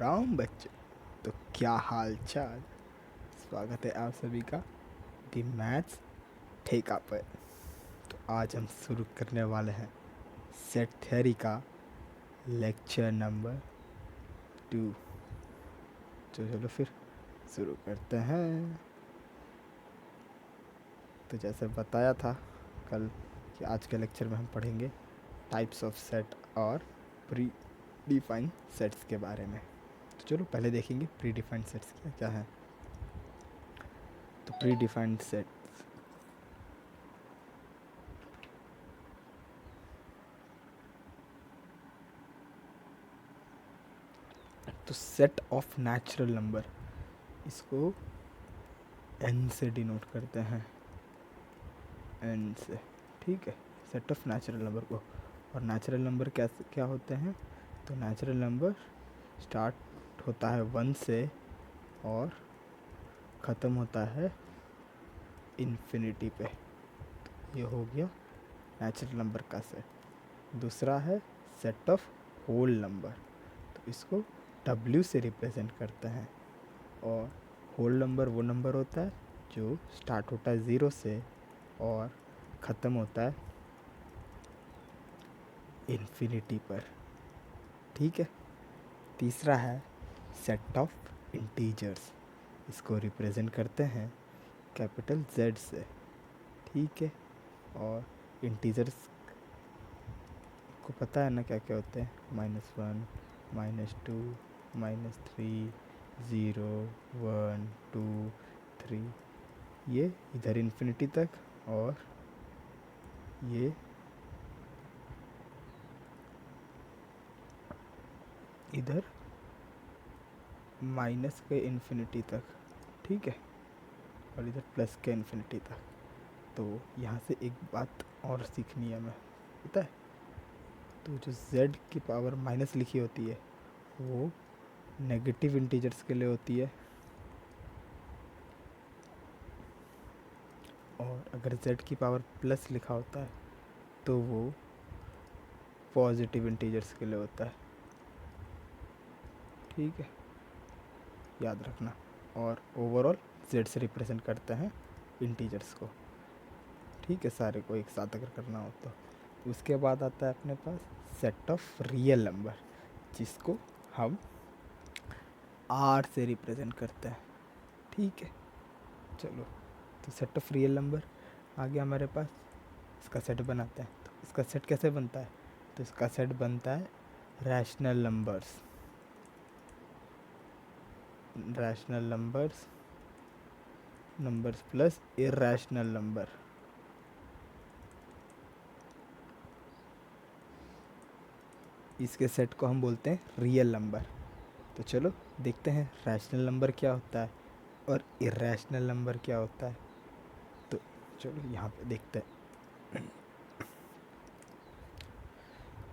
राम बच्चों। तो क्या हाल चाल। स्वागत है आप सभी का दी मैथ्स ठेका पर। तो आज हम शुरू करने वाले हैं सेट थ्योरी का लेक्चर नंबर 2। तो चलो फिर शुरू करते हैं। तो जैसे बताया था कल कि आज के लेक्चर में हम पढ़ेंगे टाइप्स ऑफ सेट और प्री डिफाइंड सेट्स के बारे में। तो चलो पहले देखेंगे प्री डिफाइंड सेट्स क्या क्या है। तो प्री डिफाइंड सेट तो सेट ऑफ नेचुरल नंबर, इसको n से डिनोट करते हैं, n से। ठीक है, सेट ऑफ नेचुरल नंबर को। और नेचुरल नंबर क्या क्या होते हैं? तो नेचुरल नंबर स्टार्ट होता है 1 से और ख़त्म होता है इन्फिनिटी पे। तो ये हो गया नेचुरल नंबर का सेट। दूसरा है सेट ऑफ होल नंबर, तो इसको w से रिप्रेजेंट करते हैं। और होल नंबर वो नंबर होता है जो स्टार्ट होता है 0 से और ख़त्म होता है इन्फिनिटी पर। ठीक है। तीसरा है सेट ऑफ इंटीजर्स, इसको रिप्रेजेंट करते हैं कैपिटल Z से। ठीक है। और इंटीजर्स को पता है ना क्या क्या होते हैं? -1, -2, -3, 0, 1, 2, 3, ये इधर इन्फिनिटी तक और ये इधर माइनस के इन्फिनिटी तक। ठीक है। और इधर प्लस के इन्फिनिटी तक। तो यहाँ से एक बात और सीखनी है हमें, पता है? तो जो z की पावर माइनस लिखी होती है वो नेगेटिव इंटीजर्स के लिए होती है, और अगर z की पावर प्लस लिखा होता है तो वो पॉजिटिव इंटीजर्स के लिए होता है। ठीक है, याद रखना। और ओवरऑल z से रिप्रेजेंट करते हैं इंटीजर्स को। ठीक है, सारे को एक साथ अगर करना हो तो। उसके बाद आता है अपने पास सेट ऑफ रियल नंबर, जिसको हम r से रिप्रेजेंट करते हैं। ठीक है, चलो। तो सेट ऑफ रियल नंबर आ गया हमारे पास, इसका सेट बनाते हैं। तो इसका सेट कैसे बनता है? तो इसका सेट बनता है rational numbers, numbers plus irrational number. इसके सेट को हम बोलते हैं रियल नंबर। तो चलो देखते हैं रैशनल नंबर क्या होता है और इरैशनल नंबर क्या होता है। तो चलो यहाँ पे देखते हैं।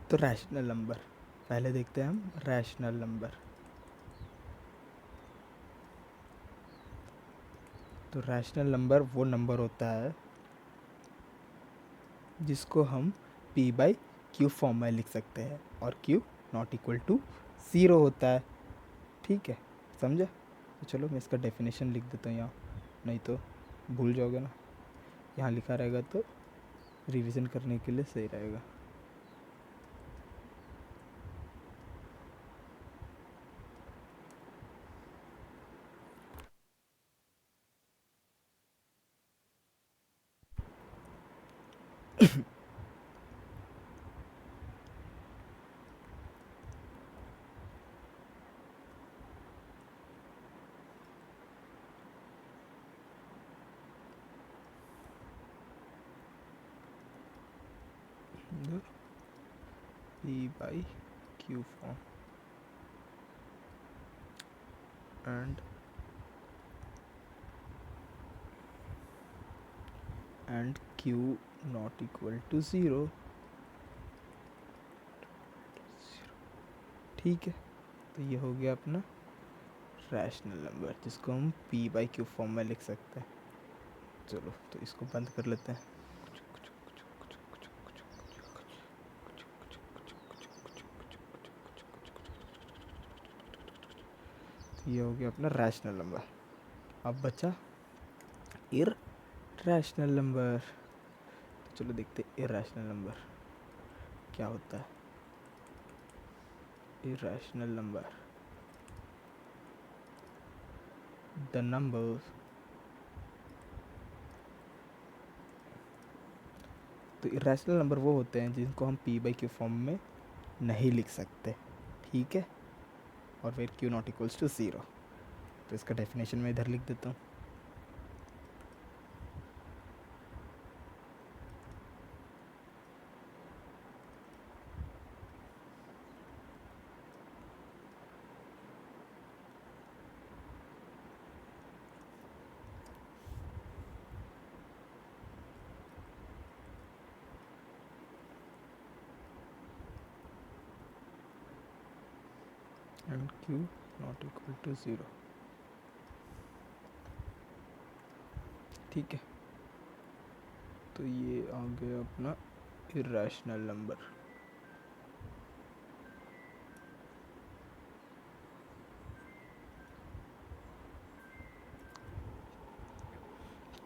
तो रैशनल नंबर पहले देखते हैं हम। रैशनल नंबर, तो रैशनल नंबर वो नंबर होता है जिसको हम p/q फॉर्म में लिख सकते हैं, और q नॉट इक्वल टू 0 होता है। ठीक है, समझा? तो चलो मैं इसका डेफिनेशन लिख देता हूँ यहाँ, नहीं तो भूल जाओगे ना। यहाँ लिखा रहेगा तो रिवीजन करने के लिए सही रहेगा। p/q form and q not equal to 0। ठीक है, तो ये हो गया अपना रैशनल नंबर, जिसको हम p/q फॉर्म में लिख सकते हैं। चलो तो इसको बंद कर लेते हैं। ये हो गया अपना रैशनल नंबर। अब बचा इरैशनल नंबर। तो चलो देखते इरैशनल नंबर क्या होता है। इरैशनल नंबर, द नंबर्स, तो इरैशनल नंबर वो होते हैं जिनको हम पी बाई क्यू फॉर्म में नहीं लिख सकते, ठीक है, और फिर Q not equals to zero. तो इसका डेफिनेशन मैं इधर लिख देता हूँ। And Q not equal to zero, ठीक है। तो ये आ गया अपना इरैशनल नंबर।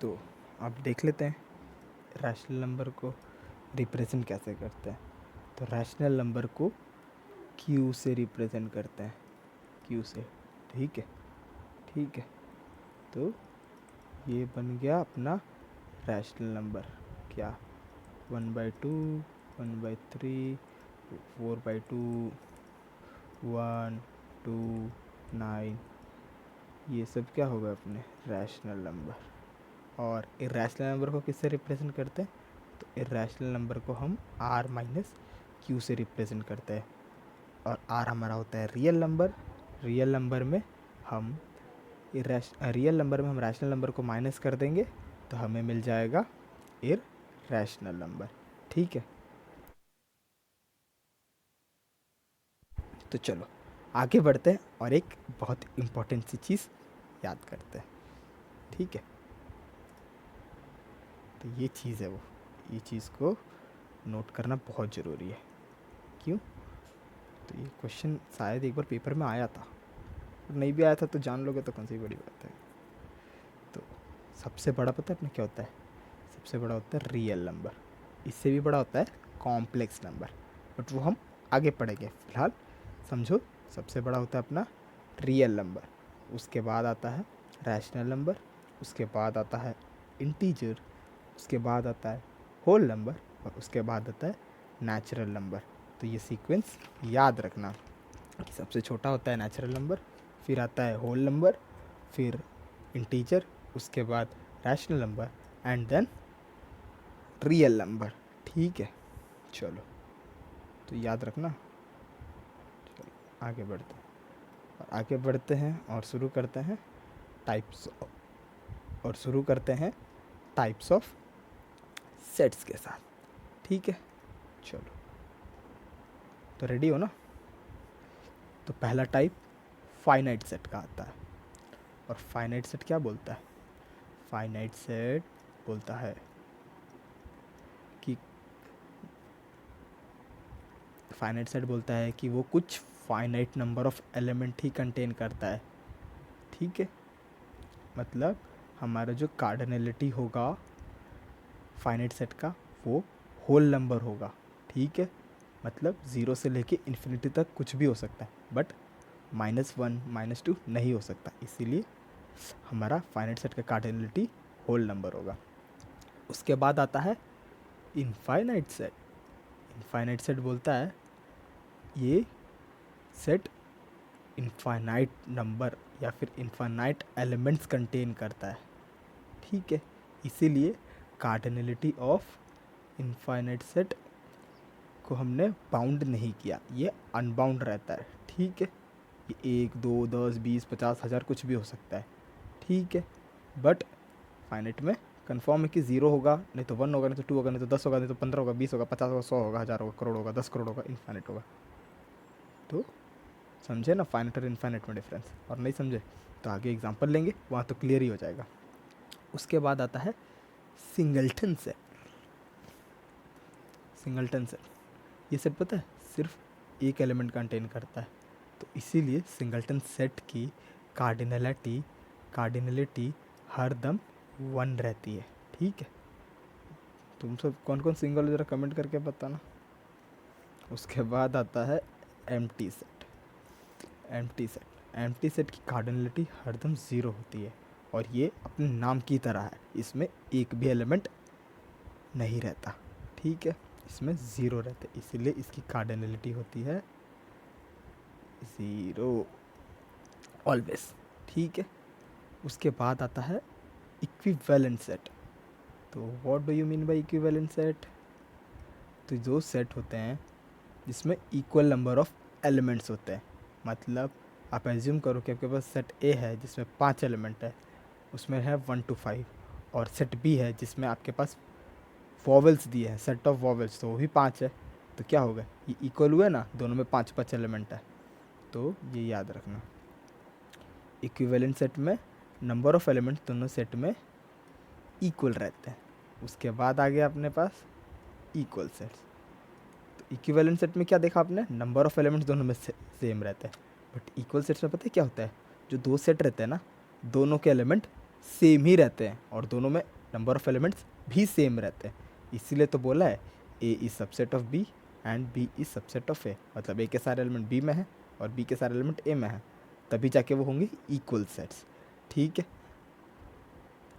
तो अब देख लेते हैं रैशनल नंबर को रिप्रेजेंट कैसे करते हैं। तो रैशनल नंबर को क्यू से रिप्रेजेंट करते हैं, क्यू से, ठीक है, ठीक है। तो ये बन गया अपना रैशनल नंबर, क्या 1/2, 1/3, 4/2, 1, 2, 9, ये सब क्या होगा अपने रैशनल नंबर। और इरैशनल नंबर को किससे रिप्रेजेंट करते हैं, तो इरैशनल नंबर को हम आर माइनस क्यू से रिप्रेजेंट करते हैं। और आर हमारा होता है रियल नंबर। रियल नंबर में हम रैशनल नंबर को माइनस कर देंगे तो हमें मिल जाएगा इरैशनल नंबर, ठीक है। तो चलो आगे बढ़ते हैं और एक बहुत इम्पोर्टेंट सी चीज़ याद करते हैं, ठीक है। तो ये चीज़ है वो, ये चीज़ को नोट करना बहुत ज़रूरी है। क्यों, तो ये क्वेश्चन शायद एक बार पेपर में आया था, और नहीं भी आया था तो जान लोगे तो कौन सी बड़ी बात है। तो सबसे बड़ा पता है अपने क्या होता है, सबसे बड़ा होता है रियल नंबर। इससे भी बड़ा होता है कॉम्प्लेक्स नंबर, बट वो हम आगे पढ़ेंगे। फिलहाल समझो, सबसे बड़ा होता है अपना रियल नंबर, उसके बाद आता है रैशनल नंबर, उसके बाद आता है इंटीजर, उसके बाद आता है होल नंबर, और उसके बाद आता है नेचुरल नंबर। तो ये सीक्वेंस याद रखना कि सबसे छोटा होता है नेचुरल नंबर, फिर आता है होल नंबर, फिर इंटीजर, उसके बाद rational number, and then real number, ठीक है। चलो तो याद रखना। चलो आगे बढ़ते हैं, और आगे बढ़ते हैं और शुरू करते हैं टाइप्स, और शुरू करते हैं टाइप्स ऑफ सेट्स के साथ, ठीक है। चलो तो रेडी हो ना। तो पहला टाइप फाइनाइट सेट का आता है, और फाइनाइट सेट क्या बोलता है, फाइनाइट सेट बोलता है कि फाइनाइट सेट बोलता है कि वो कुछ finite number of element he contain करता है, ठीक है। मतलब हमारा जो कार्डिनलिटी होगा फाइनाइट सेट का वो होल नंबर होगा, ठीक है। मतलब ज़ीरो से लेके इन्फिनिटी तक कुछ भी हो सकता है, बट -1 -2 नहीं हो सकता, इसीलिए हमारा फाइनाइट सेट का कार्डिनलिटी होल नंबर होगा। उसके बाद आता है इनफाइनाइट सेट। इनफाइनाइट सेट बोलता है ये सेट इनफाइनाइट नंबर या फिर इनफाइनाइट एलिमेंट्स कंटेन करता है, ठीक है। इसीलिए कार्डिनलिटी ऑफ इनफाइनाइट सेट को हमने बाउंड नहीं किया, ये अनबाउंड रहता है, ठीक है। ये 1, 2, 10, 20, 50, 1000 कुछ भी हो सकता है, ठीक है। बट फाइनाइट में कंफर्म है कि 0 होगा, नहीं तो 1 होगा, नहीं तो 2 होगा, नहीं तो 10 होगा, नहीं तो 15 होगा, 20 होगा, 50 होगा, 100 होगा, 1000 होगा, करोड़ होगा, 10 करोड़ होगा, इनफाइनाइट होगा। तो समझे ना फाइनाइट और इनफाइनाइट में डिफरेंस, और नहीं समझे तो आगे एग्जांपल लेंगे, वहाँ तो क्लियर ही हो जाएगा। उसके बाद आता है सिंगल्टन सेट। सिंगल्टन सेट, ये सेट पता है सिर्फ एक एलिमेंट कंटेन करता है, तो इसीलिए सिंगल्टन सेट की कार्डिनलिटी हरदम 1 रहती है, ठीक है। तुम सब कौन कौन सिंगल ज़रा कमेंट करके बताना। उसके बाद आता है एम्प्टी सेट। एम्प्टी सेट की कार्डिनलिटी हरदम 0 होती है और ये अपने नाम की तरह है, इसमें एक भी एलिमेंट नहीं रहता, ठीक है। इसमें 0 रहते, इसीलिए इसकी कार्डिनलिटी होती है 0 ऑलवेज, ठीक है। उसके बाद आता है इक्विवेलेंट सेट। तो what do you mean by equivalent set? तो जो सेट होते हैं जिसमें इक्वल नंबर ऑफ एलिमेंट्स होते हैं, मतलब आप एज्यूम करो कि आपके पास सेट ए है जिसमें 5 एलिमेंट है, उसमें है 1 to 5, और सेट बी है जिसमें आपके पास वॉवल्स दिए हैं, सेट ऑफ वॉवल्स, तो वो भी 5 है। तो क्या होगा, ये इक्वल हुआ ना, दोनों में 5 एलिमेंट है, तो ये याद रखना। इक्विवेलेंट सेट में नंबर ऑफ एलिमेंट दोनों सेट में इक्वल रहते हैं। उसके बाद आ गया अपने पास इक्वल सेट्स। तो इक्विवेलेंट सेट में क्या देखा आपने, नंबर ऑफ एलिमेंट्स दोनों में सेम रहते हैं, बट इक्वल सेट्स में पता है क्या होता है, जो दो सेट रहते हैं ना, दोनों के एलिमेंट सेम ही रहते हैं और दोनों में नंबर ऑफ एलिमेंट्स भी सेम रहते हैं। इसीलिए तो बोला है A is subset of B and B is subset of A, मतलब ए के सारे एलिमेंट बी में है और बी के सारे एलिमेंट ए में है, तभी जाके वो होंगे इक्वल सेट्स, ठीक है।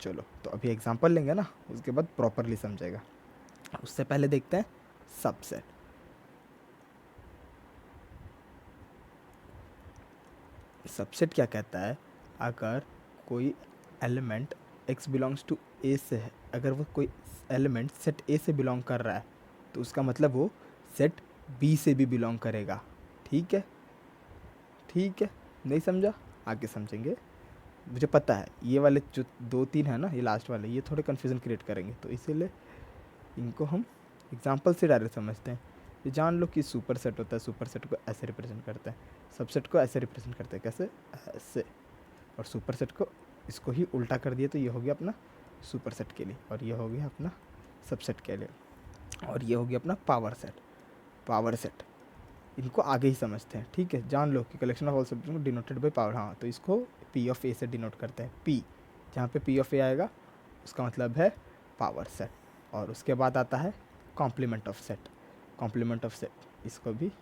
चलो तो अभी एग्जांपल लेंगे ना, उसके बाद प्रॉपरली समझेगा। उससे पहले देखते हैं सबसेट। सबसेट क्या कहता है, अगर कोई एलिमेंट x बिलोंग्स टू ए से है, अगर वो कोई एलिमेंट सेट ए से बिलोंग कर रहा है तो उसका मतलब वो सेट बी से भी बिलोंग करेगा, ठीक है। ठीक है, नहीं समझा, आगे समझेंगे। मुझे पता है ये वाले जो 2-3 है ना, ये लास्ट वाले, ये थोड़े कन्फ्यूज़न क्रिएट करेंगे, तो इसीलिए इनको हम एग्जांपल से डायरेक्ट समझते हैं। ये जान लो कि सुपर सेट होता है, सुपर सेट को ऐसे रिप्रेजेंट करते हैं, सबसेट को ऐसे रिप्रेजेंट करते हैं, कैसे, ऐसे। और सुपर सेट को इसको ही उल्टा कर दिए तो ये हो गया अपना सुपर सेट के लिए, और ये हो गया अपना सबसेट के लिए, और ये हो गया अपना पावर सेट। पावर सेट इनको आगे ही समझते हैं, ठीक है। जान लो कि collection of all subject denoted by power, हाँ, तो इसको पी ऑफ ए से डिनोट करते हैं, पी, जहाँ पे पी ऑफ ए आएगा उसका मतलब है पावर सेट। और उसके बाद आता है complement of set. Complement of set, इसको भी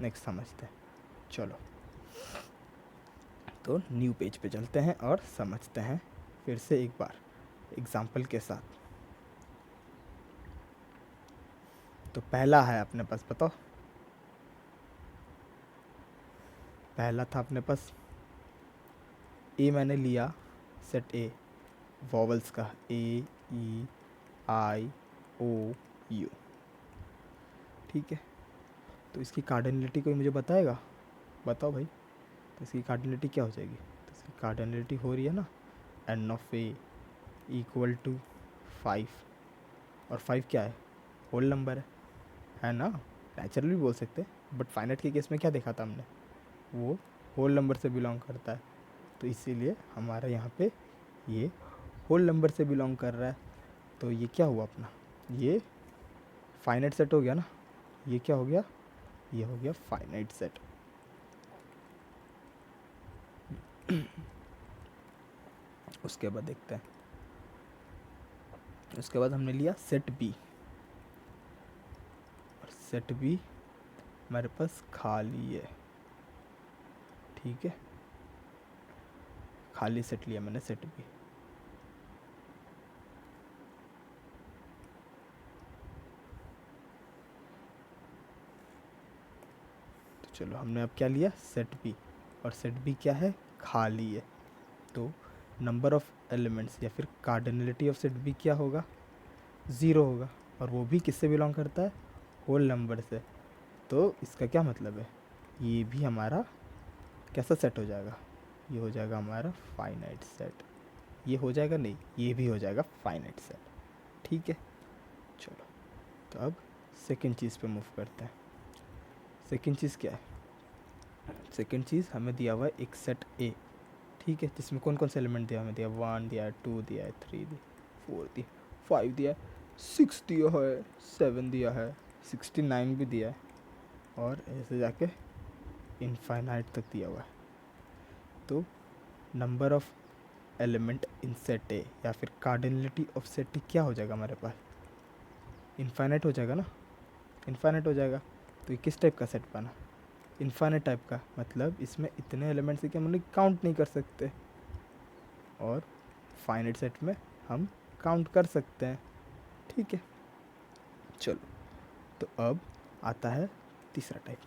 नेक्स्ट समझते हैं। चलो तो न्यू पेज पे चलते हैं और समझते हैं फिर से एक बार एग्जाम्पल के साथ। तो पहला है अपने पास, बताओ, पहला था अपने पास ए, मैंने लिया सेट ए वॉवल्स का, ए ई आई ओ यू, ठीक है। तो इसकी कार्डिनलिटी कोई मुझे बताएगा, बताओ भाई। तो इसकी कार्डिनलिटी क्या हो जाएगी, तो इसकी कार्डिनलिटी हो रही है ना n of A equal to 5, और 5 क्या है, होल नंबर है ना, नेचुरल भी बोल सकते हैं, बट फाइनाइट के केस में क्या देखा था हमने, वो होल नंबर से बिलोंग करता है, तो इसीलिए हमारा यहाँ पे ये होल नंबर से बिलोंग कर रहा है। तो ये क्या हुआ अपना, ये फाइनाइट सेट हो गया ना, ये क्या हो गया, ये हो गया फाइनाइट सेट। उसके बाद देखते हैं, उसके बाद हमने लिया सेट बी, और सेट बी हमारे पास खाली है, ठीक है, खाली सेट लिया मैंने सेट बी। तो चलो हमने अब क्या लिया, सेट बी, और सेट बी क्या है, खाली है, तो नंबर ऑफ एलिमेंट्स या फिर कार्डिनलिटी ऑफ सेट बी क्या होगा, 0 होगा, और वो भी किससे बिलोंग करता है, होल नंबर से। तो इसका क्या मतलब है, ये भी हमारा कैसा सेट हो जाएगा, ये हो जाएगा हमारा फाइनाइट सेट, ये हो जाएगा नहीं, ये भी हो जाएगा फाइनाइट सेट, ठीक है। चलो तो अब सेकंड चीज़ पे मूव करते हैं। सेकंड चीज़ क्या है, सेकंड चीज़ हमें दिया हुआ है एक सेट ए, ठीक है, जिसमें कौन कौन से एलिमेंट दिया, हमें दिया 1 दिया है, 2 दिया है, 3 दिया, 4 दिया, 5 दिया है, 6 दिया है, 7 दिया है, 69 भी दिया है, और ऐसे जाके इनफाइनाइट तक दिया हुआ है। तो number of element in set ए, या फिर कार्डिनलिटी ऑफ सेट ए क्या हो जाएगा हमारे पास, इनफाइनाइट हो जाएगा ना, इनफाइनाइट हो जाएगा। तो ये किस टाइप का सेट बना, इनफाइनाइट टाइप का, मतलब इसमें इतने एलिमेंट्स हैं कि हम उन्हें काउंट नहीं कर सकते, और फाइनाइट सेट में हम काउंट कर सकते हैं। ठीक है, चलो तो अब आता है तीसरा टाइप।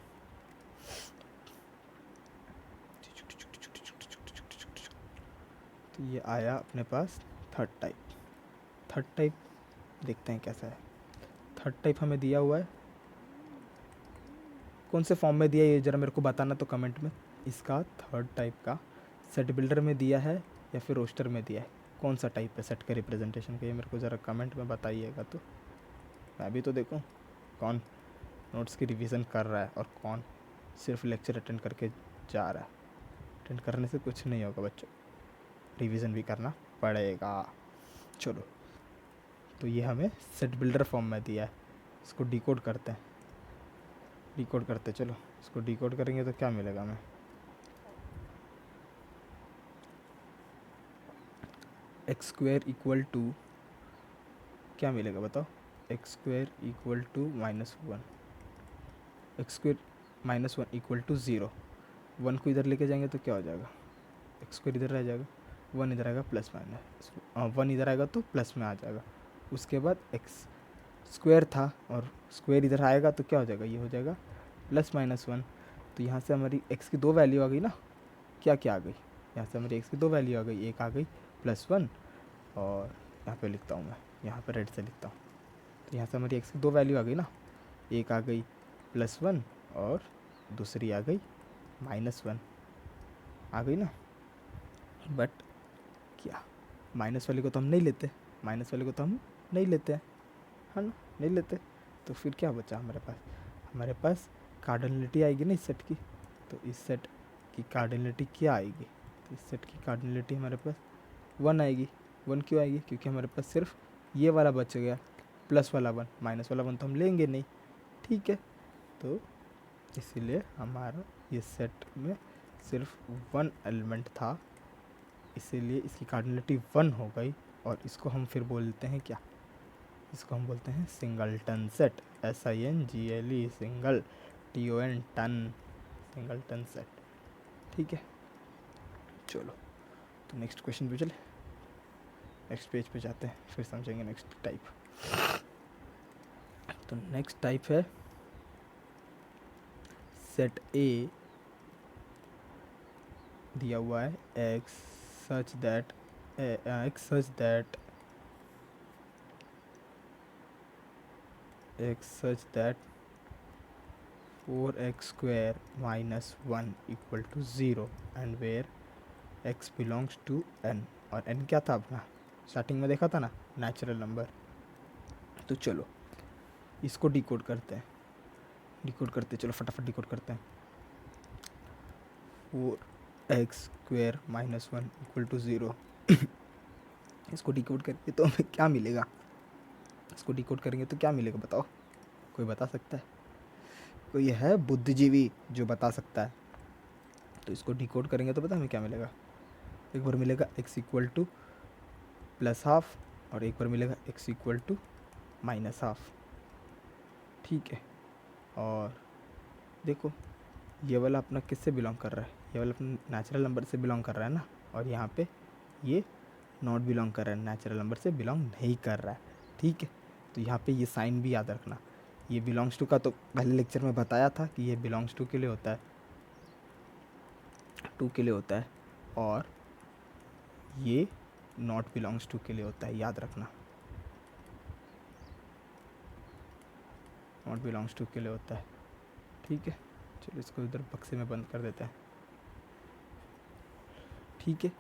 तो ये आया अपने पास थर्ड टाइप। थर्ड टाइप देखते हैं कैसा है। थर्ड टाइप हमें दिया हुआ है, कौन से फॉर्म में दिया है ये ज़रा मेरे को बताना तो कमेंट में। इसका थर्ड टाइप का सेट बिल्डर में दिया है या फिर रोस्टर में दिया है, कौन सा टाइप है सेट का रिप्रेजेंटेशन का, ये मेरे को ज़रा कमेंट में बताइएगा। तो मैं भी तो देखूं कौन नोट्स की रिवीजन कर रहा है और कौन सिर्फ लेक्चर अटेंड करके जा रहा है। अटेंड करने से कुछ नहीं होगा बच्चों, रिवीजन भी करना पड़ेगा। चलो, तो ये हमें सेट बिल्डर फॉर्म में दिया है, इसको डिकोड करते हैं। डिकोड करते चलो, इसको डिकोड करेंगे तो क्या मिलेगा हमें, एक्स स्क्वायर इक्वल टू क्या मिलेगा बताओ, x square equal to -1, x square -1 equal to 0। 1 को इधर लेके जाएंगे तो क्या हो जाएगा, एक्स स्क्वायर इधर रह जाएगा, 1 इधर आएगा प्लस माइनस, 1 इधर आएगा तो प्लस में आ जाएगा। उसके बाद एक्स स्क्वायर था और स्क्वायर इधर आएगा तो क्या हो जाएगा, ये हो जाएगा +-1। तो यहाँ से हमारी एक्स की दो वैल्यू आ गई ना, क्या क्या आ गई, यहाँ से हमारी एक्स की दो वैल्यू आ गई, एक आ गई +1 और यहाँ पे लिखता हूँ मैं, यहाँ पे रेड से लिखता हूँ। तो यहाँ से हमारी एक्स की दो वैल्यू आ गई ना, एक आ गई +1 और दूसरी आ गई -1 आ गई ना। बट क्या माइनस वाले को तो हम नहीं लेते, माइनस वाले को तो हम नहीं लेते हैं, है ना, नहीं लेते। तो फिर क्या बचा हमारे पास कार्डिनलिटी आएगी ना इस सेट की। तो इस सेट की कार्डिनलिटी क्या आएगी, तो इस सेट की कार्डिनलिटी हमारे पास 1 आएगी। 1 क्यों आएगी, क्योंकि हमारे पास सिर्फ ये वाला बच गया, प्लस वाला 1, माइनस वाला 1 तो हम लेंगे नहीं। ठीक है, तो इसीलिए हमारा ये सेट में सिर्फ 1 एलिमेंट था, इसीलिए इसकी कार्डिनलिटी 1 हो गई। और इसको हम फिर बोलते हैं क्या, इसको हम बोलते हैं singleton set, SINGLE, single, TON, ton, singleton set. ठीक है, चलो तो नेक्स्ट क्वेश्चन पे चले, नेक्स्ट पेज पे जाते हैं, फिर समझेंगे नेक्स्ट टाइप। तो नेक्स्ट टाइप है सेट ए दिया हुआ है x such that x such that 4x square minus 1 equal to 0 and where x belongs to n। और n क्या था अपना, स्टार्टिंग में देखा था ना, नेचुरल नंबर। तो चलो इसको डिकोड करते हैं, चलो फटाफट डिकोड करते हैं। 4x square minus 1 equal to 0 इसको डिकोड करके तो हमें क्या मिलेगा, इसको डिकोड करेंगे तो क्या मिलेगा बताओ, कोई बता सकता है, कोई है बुद्धिजीवी जो बता सकता है। तो इसको डिकोड करेंगे तो पता हमें क्या मिलेगा, एक बार मिलेगा x इक्वल टू +½ और एक बार मिलेगा x इक्वल टू -½ ठीक है। और देखो ये वाला अपना किससे बिलोंग कर रहा है, ये वाला अपना नेचुरल नंबर से बिलोंग कर रहा है ना, और यहाँ पे ये नॉट बिलोंग कर रहा है, नेचुरल नंबर से बिलोंग नहीं कर रहा है। ठीक है, तो यहाँ पे ये साइन भी याद रखना, ये बिलोंग्स टू का तो पहले लेक्चर में बताया था कि ये बिलोंग्स टू के लिए होता है, 2 के लिए होता है, और ये नॉट बिलोंग्स टू के लिए होता है, याद रखना, नॉट बिलोंग्स टू के लिए होता है। ठीक है, चलो इसको इधर बक्से में बंद कर देते हैं। ठीक है,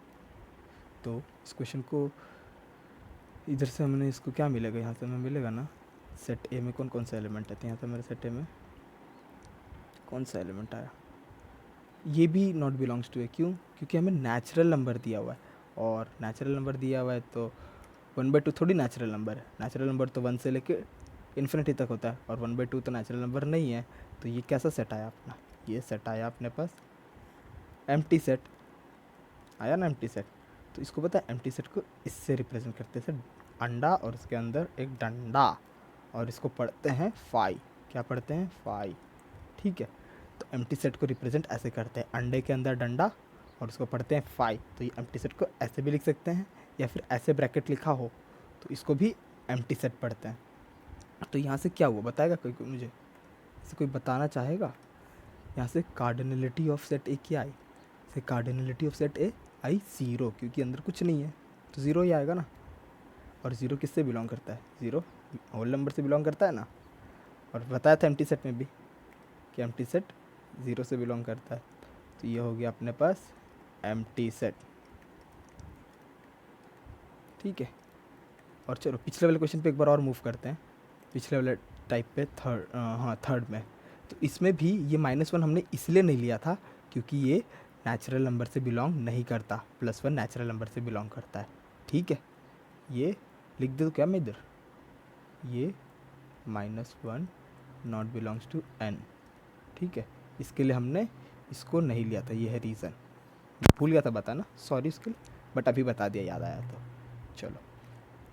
तो इस क्वेश्चन को इधर से हमने इसको क्या मिलेगा, यहाँ से हमें मिलेगा ना सेट ए में कौन कौन सा एलिमेंट है, तो यहाँ से मेरे सेट ए में कौन सा एलिमेंट आया, ये भी नॉट बिलोंग्स टू है। क्यों, क्योंकि हमें नेचुरल नंबर दिया हुआ है, और नेचुरल नंबर दिया हुआ है तो 1/2 थोड़ी नेचुरल नंबर है, नेचुरल नंबर तो 1 से लेके इन्फिनिटी तक होता है, और 1/2 तो नेचुरल नंबर नहीं है। तो ये कैसा सेट आया अपना, ये सेट आया अपने पास एम्प्टी सेट। आया ना एम्प्टी सेट। तो इसको पता है एम्प्टी सेट को इससे रिप्रेजेंट करते हैं, अंडा और उसके अंदर एक डंडा, और इसको पढ़ते हैं फाई। क्या पढ़ते हैं? फाई। ठीक है, तो एम्प्टी सेट को रिप्रेजेंट ऐसे करते हैं, अंडे के अंदर डंडा और उसको पढ़ते हैं फाई। तो ये एम्प्टी सेट को ऐसे भी लिख सकते हैं, या फिर ऐसे ब्रैकेट लिखा हो तो इसको भी एम्प्टी सेट पढ़ते हैं। तो यहाँ से क्या हुआ बताएगा कोई मुझे? इसे कोई बताना चाहेगा? यहाँ से कार्डिनलिटी ऑफ सेट ए क्या आई? से कार्डिनलिटी ऑफ सेट ए आई 0, क्योंकि अंदर कुछ नहीं है तो 0 ही आएगा ना। और 0 किससे बिलोंग करता है? 0 होल नंबर से बिलोंग करता है ना। और बताया था एम्प्टी सेट में भी कि एम्प्टी सेट 0 से बिलोंग करता है। तो ये हो गया अपने पास एम्प्टी सेट। ठीक है, और चलो पिछले वाले क्वेश्चन पे एक बार और मूव करते हैं, पिछले वाले टाइप पे थर्ड में। तो इसमें भी ये -1 हमने इसलिए नहीं लिया था क्योंकि ये नेचुरल नंबर से बिलोंग नहीं करता, +1 नेचुरल नंबर से बिलोंग करता है। ठीक है, ये लिख दे तो क्या मैं इधर, ये -1 नॉट बिलोंग्स टू n। ठीक है, इसके लिए हमने इसको नहीं लिया था, ये है रीज़न। भूल गया था बताना, सॉरी उसके लिए, बट अभी बता दिया, याद आया तो। चलो,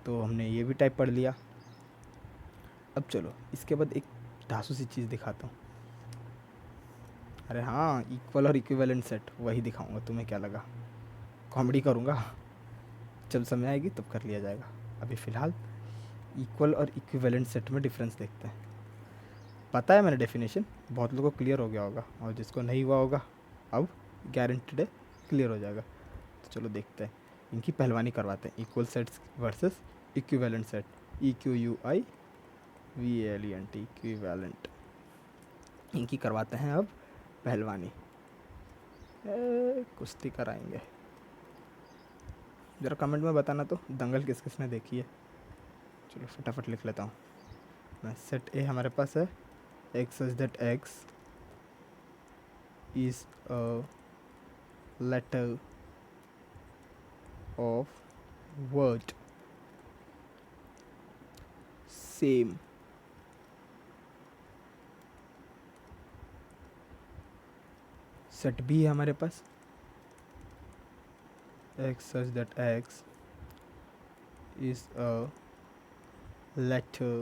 तो हमने ये भी टाइप पढ़ लिया। अब चलो इसके बाद एक धांसू सी चीज़ दिखाता हूँ। अरे हाँ, इक्वल और इक्विवेलेंट सेट, वही दिखाऊंगा। तुम्हें क्या लगा कॉमेडी करूँगा? जब समय आएगी तब कर लिया जाएगा। अभी फ़िलहाल इक्वल और इक्विवेलेंट सेट में डिफरेंस देखते हैं। पता है मैंने डेफिनेशन, बहुत लोगों को क्लियर हो गया होगा, और जिसको नहीं हुआ होगा अब गारंटेड है क्लियर हो जाएगा। तो चलो देखते हैं, इनकी पहलवानी करवाते हैं। Equal sets versus equivalent set, EQUIVALENT, equivalent, इनकी करवाते हैं अब पहलवानी। कुश्ती कराएंगे। ज़रा कमेंट में बताना तो दंगल किस किसने देखी है। चलो फटाफट लिख लेता हूँ मैं। सेट ए हमारे पास है x such that x is a letter of word same set B है हमारे पास x such that x is a letter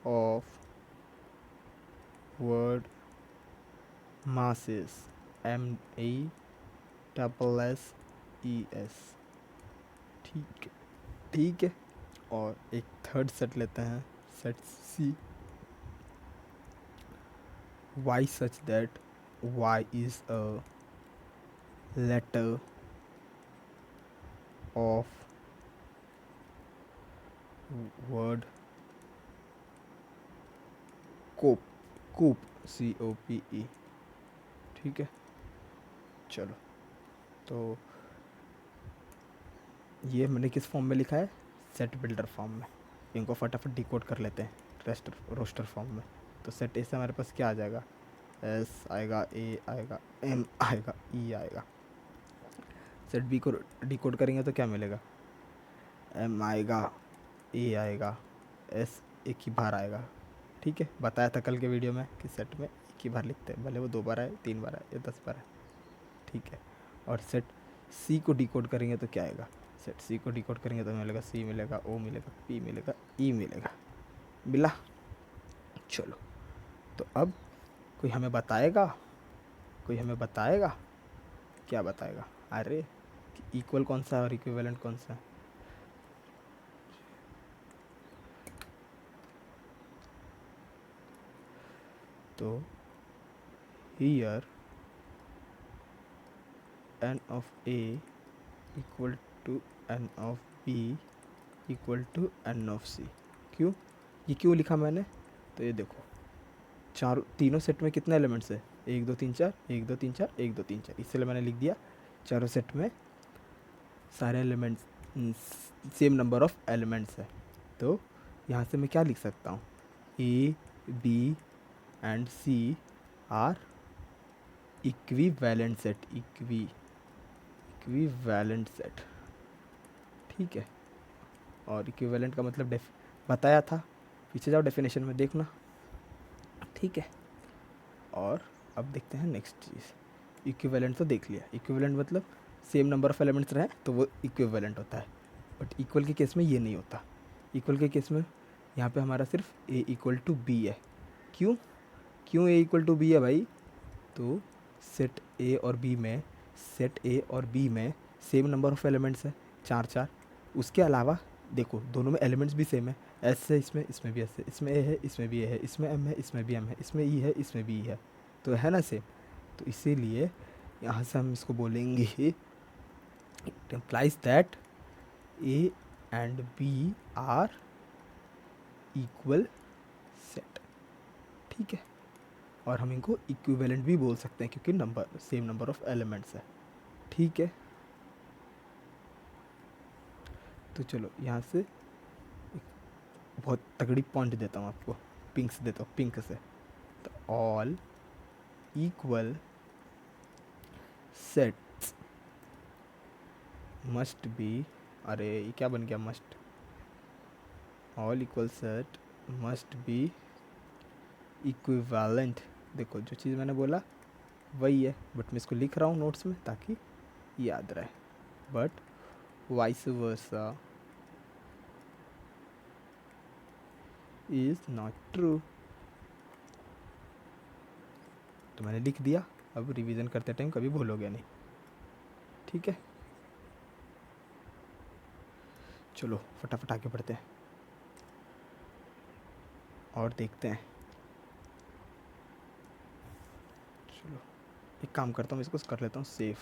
of word masses MASSES। ठीक है, ठीक है। और एक थर्ड सेट लेते हैं, set C, y such that y is a letter of word cope, COPE। ठीक है, चलो तो ये मैंने किस फॉर्म में लिखा है? सेट बिल्डर फॉर्म में। इनको फटाफट डिकोड कर लेते हैं रोस्टर फॉर्म में। तो सेट ए से हमारे पास क्या आ जाएगा? S आएगा, A आएगा, M आएगा, E आएगा। सेट बी को डिकोड करेंगे तो क्या मिलेगा? M आएगा, A आएगा, S एक ही बार आएगा। ठीक है, बताया था कल के वीडियो में कि सेट में एक ही बार लिखते हैं, भले वो 2 बार आए, 3 बार आए या 10 बार आए। ठीक है, और सेट सी को डिकोड करेंगे तो क्या आएगा? सेट सी को डिकोड करेंगे तो मिलेगा C मिलेगा, O मिलेगा, P मिलेगा, E मिलेगा। मिला? चलो, तो अब कोई हमें बताएगा, कोई हमें बताएगा? क्या बताएगा? अरे इक्वल कौन सा है और इक्विवेलेंट कौन सा है? तो here n of A equal to n of B equal to n of C। क्यों? ये क्यों लिखा मैंने? तो ये देखो, तीनों सेट में कितने एलिमेंट्स है? 1 2 3 4, 1 2 3 4, 1 2 3 4। इसलिए मैंने लिख दिया चारों सेट में सारे elements same number of elements है। तो यहाँ से मैं क्या लिख सकता हूँ? A, B and C are equivalent set, equivalent set. ठीक है, और इक्विवेलेंट का मतलब बताया था, पीछे जाओ डेफिनेशन में देखना। ठीक है, और अब देखते हैं नेक्स्ट चीज़। इक्विवेलेंट तो देख लिया, इक्विवेलेंट मतलब सेम नंबर ऑफ एलिमेंट्स रहे तो वो इक्विवेलेंट होता है, बट इक्वल के केस में ये नहीं होता। इक्वल के केस में यहाँ पे हमारा सिर्फ ए इक्वल टू बी है। क्यों क्यों ए इक्वल टू बी है भाई? तो सेट ए और बी में सेम नंबर ऑफ एलिमेंट्स है, 4 4। उसके अलावा देखो दोनों में एलिमेंट्स भी सेम है, एस है इसमें भी एस है, इसमें ए है इसमें भी ए है, इसमें एम है इसमें भी एम है, इसमें ई है इसमें भी ई है, तो है ना सेम। तो इसीलिए यहाँ से हम इसको बोलेंगे it implies that A and B are equal set, ठीक है। और हम इनको इक्विवेलेंट भी बोल सकते हैं क्योंकि number same number of elements है, ठीक है। तो चलो यहाँ से एक बहुत तगड़ी पॉइंट देता हूँ आपको, पिंक से देता हूँ, पिंक से। तो all equal sets must be, अरे ये क्या बन गया must, all equal set must be equivalent. देखो जो चीज़ मैंने बोला वही है, बट मैं इसको लिख रहा हूँ नोट्स में ताकि याद रहे, but vice versa is not true. तो मैंने लिख दिया, अब रिवीजन करते टाइम कभी भूलोगे नहीं, ठीक है। चलो फटाफट आगे बढ़ते हैं और देखते हैं। चलो एक काम करता हूँ, इसको कर लेता हूँ सेव।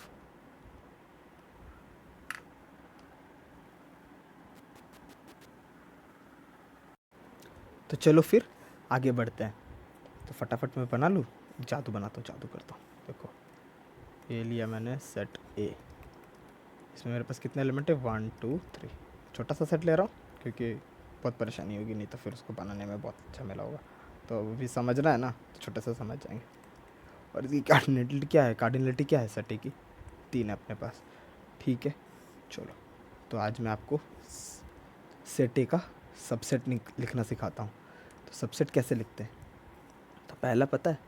तो चलो फिर आगे बढ़ते हैं। तो फटाफट मैं बना लूँ, जादू बनाता हूँ, जादू करता हूँ। देखो ये लिया मैंने सेट ए, इसमें मेरे पास कितने एलिमेंट है 1 2 3। छोटा सा सेट ले रहा हूँ क्योंकि बहुत परेशानी होगी, नहीं तो फिर उसको बनाने में बहुत झमेला होगा। तो अभी समझना है ना, तो छोटे से समझ जाएंगे। और इसकी कार्डिनलिटी क्या है, कार्डिनलिटी क्या है सेट ए की, 3 है अपने पास, ठीक है। चलो तो आज मैं आपको सेट ए का सबसेट लिखना सिखाता हूँ। तो सबसेट कैसे लिखते हैं, तो पहला पता है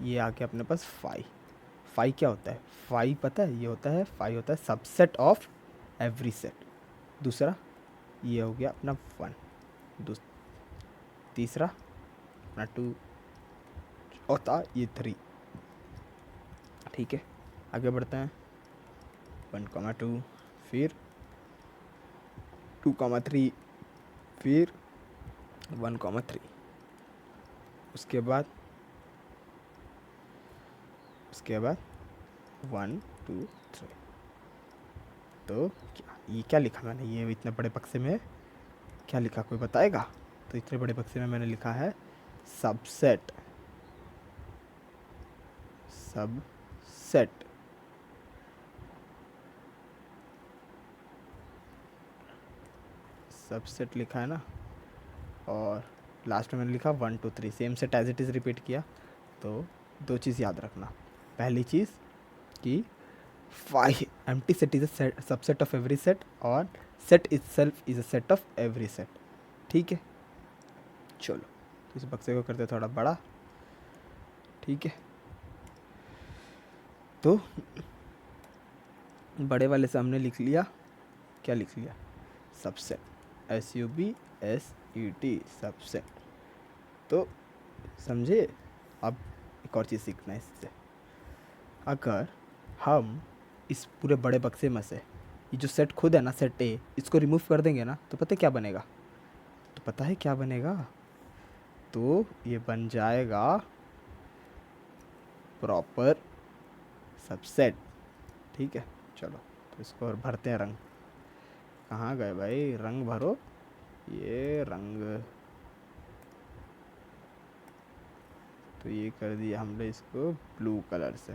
ये आ गया अपने पास फाई क्या होता है, फाई पता है ये होता है, फाई होता है सबसेट ऑफ एवरी सेट। दूसरा ये हो गया अपना 1, तीसरा अपना 2, चौथा ये 3, ठीक है। आगे बढ़ते हैं 1 2, फिर 2 3, फिर 1 3, उसके बाद 1 2 3। तो क्या लिखा मैंने, ये इतने बड़े बक्से में क्या लिखा, कोई बताएगा? तो इतने बड़े बक्से में मैंने लिखा है सबसेट लिखा है ना। और लास्ट में मैंने लिखा 1 2 3, same set as it is repeat किया। तो 2 चीज़ याद रखना, पहली चीज़ कि empty set is a subset of every set और set itself is a set of every set, ठीक है। चलो तो इस बक्से को करते थोड़ा बड़ा, ठीक है। तो बड़े वाले से हमने लिख लिया, क्या लिख लिया, सबसेट, SUBSET सबसेट। तो समझे? अब एक और चीज़ सीखना है इससे। अगर हम इस पूरे बड़े बक्से में से ये जो सेट खुद है ना, सेट ए, इसको रिमूव कर देंगे ना, तो पता है क्या बनेगा? तो पता है क्या बनेगा? तो ये बन जाएगा प्रॉपर सबसेट, ठीक है। चलो तो इसको और भरते हैं रंग। कहाँ गए भाई, रंग भरो, ये रंग। तो ये कर दिया हमने इसको ब्लू कलर से।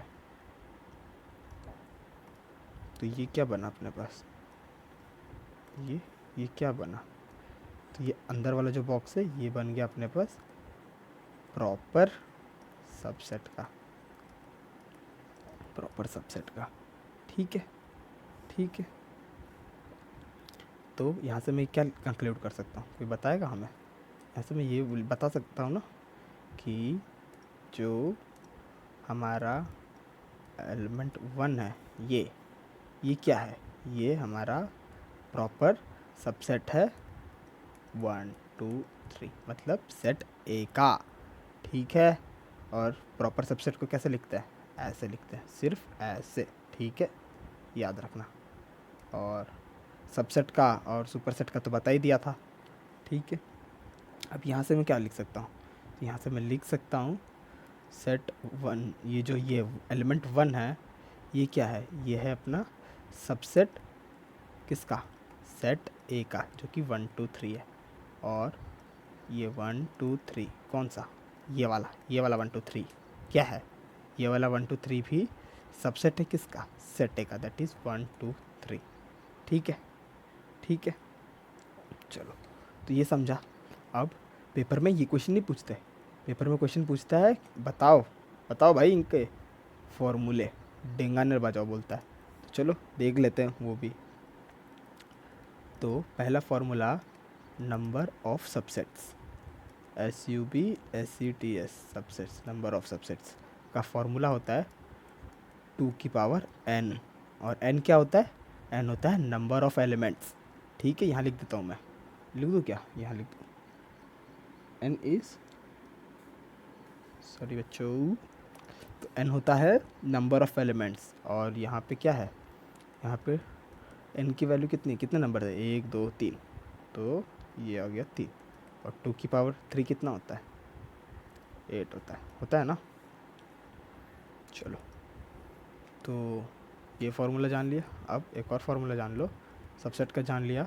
तो ये क्या बना अपने पास, ये क्या बना? तो ये अंदर वाला जो बॉक्स है ये बन गया अपने पास प्रॉपर सबसेट का, ठीक है। तो यहाँ से मैं क्या कंक्लूड कर सकता हूँ, कोई बताएगा हमें? यहाँ से मैं ये बता सकता हूँ ना कि जो हमारा एलिमेंट 1 है, ये क्या है, ये हमारा प्रॉपर सबसेट है 1 2 3, मतलब सेट ए का। ठीक है, और प्रॉपर सबसेट को कैसे लिखते हैं, ऐसे लिखते हैं, सिर्फ ऐसे। ठीक है, याद रखना। और सबसेट का और सुपरसेट का तो बता ही दिया था। ठीक है, अब यहाँ से मैं क्या लिख सकता हूँ, यहाँ से मैं लिख सकता हूँ सेट 1, ये जो ये एलिमेंट 1 है, ये क्या है, ये है अपना सबसेट किसका, सेट ए का, जो कि 1 2 3 है। और ये 1 2 3 कौन सा, ये वाला 1 2 3 क्या है, ये वाला 1 2 3 भी सबसेट है किसका, सेट ए का, दैट इज़ 1 2 3। ठीक है, ठीक है, चलो, तो ये समझा। अब पेपर में ये क्वेश्चन नहीं पूछते, पेपर में क्वेश्चन पूछता है बताओ बताओ भाई इनके फॉर्मूले, डेंगानर बजाओ बोलता है। तो चलो देख लेते हैं वो भी। तो पहला formula, number of subsets, SUBSETS subsets, number of subsets का फॉर्मूला होता है 2 की पावर n। और n क्या होता है, n होता है नंबर ऑफ एलिमेंट्स। ठीक है, यहाँ लिख देता हूँ मैं, लिख दूँ क्या, यहाँ लिख दूँ, n इज़, सॉरी बच्चों, तो n होता है नंबर ऑफ एलिमेंट्स। और यहाँ पे क्या है, यहाँ पे n की वैल्यू कितनी, कितने नंबर है, 1 2 3, तो ये आ गया 3। और 2 की पावर 3 कितना होता है, 8 होता है ना। चलो, तो ये फार्मूला जान लिया। अब एक और फार्मूला जान लो, सबसेट का जान लिया,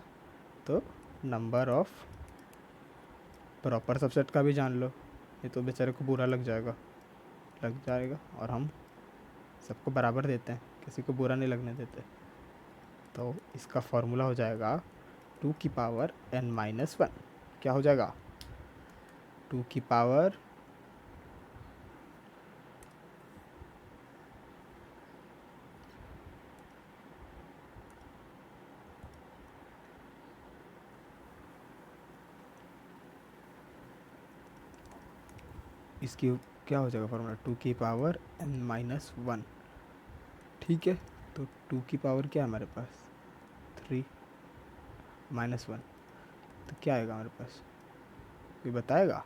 तो नंबर ऑफ प्रॉपर सबसेट का भी जान लो। ये तो बेचारे को बुरा लग जाएगा, और हम सबको बराबर देते हैं, किसी को बुरा नहीं लगने देते। तो इसका फार्मूला हो जाएगा 2 की पावर n-1। क्या हो जाएगा, 2 की पावर इसकी क्या हो जाएगा फार्मूला, 2 की पावर n-1। ठीक है, तो 2 की पावर क्या है हमारे पास, 3 -1, तो क्या आएगा हमारे पास, कोई बताएगा।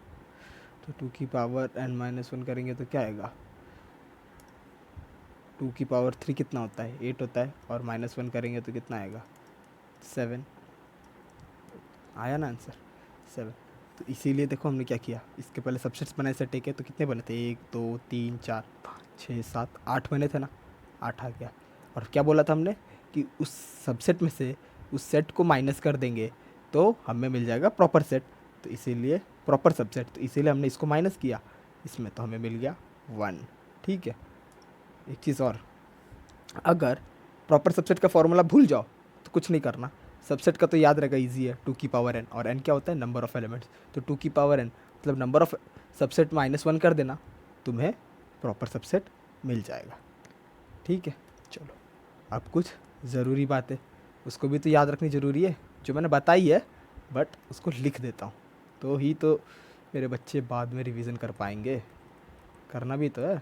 तो 2 की पावर n-1 करेंगे तो क्या आएगा, 2 की पावर 3 कितना होता है, 8 होता है, और -1 करेंगे तो कितना आएगा, 7। आया ना आंसर, 7। तो इसीलिए देखो हमने क्या किया, इसके पहले सबसेट्स बनाए सेट के, तो कितने बने थे, 1 2 3 4 5 6 7 8 बने थे ना, 8 आ गया। और क्या बोला था हमने कि उस सबसेट में से उस सेट को माइनस कर देंगे तो हमें मिल जाएगा प्रॉपर सेट, तो इसीलिए प्रॉपर सबसेट, तो इसीलिए हमने इसको माइनस किया इसमें, तो हमें मिल गया 1। ठीक है, एक चीज़ और, अगर प्रॉपर सबसेट का फॉर्मूला भूल जाओ तो कुछ नहीं करना, सबसेट का तो याद रहेगा, इजी है, 2 की पावर n, और n क्या होता है, नंबर ऑफ एलिमेंट्स। तो 2 की पावर n मतलब नंबर ऑफ सबसेट -1 कर देना, तुम्हें प्रॉपर सबसेट मिल जाएगा। ठीक है, चलो, अब कुछ ज़रूरी बातें, उसको भी तो याद रखनी ज़रूरी है, जो मैंने बताई है, बट उसको लिख देता हूँ, तो ही तो मेरे बच्चे बाद में रिवीजन कर पाएंगे, करना भी तो है,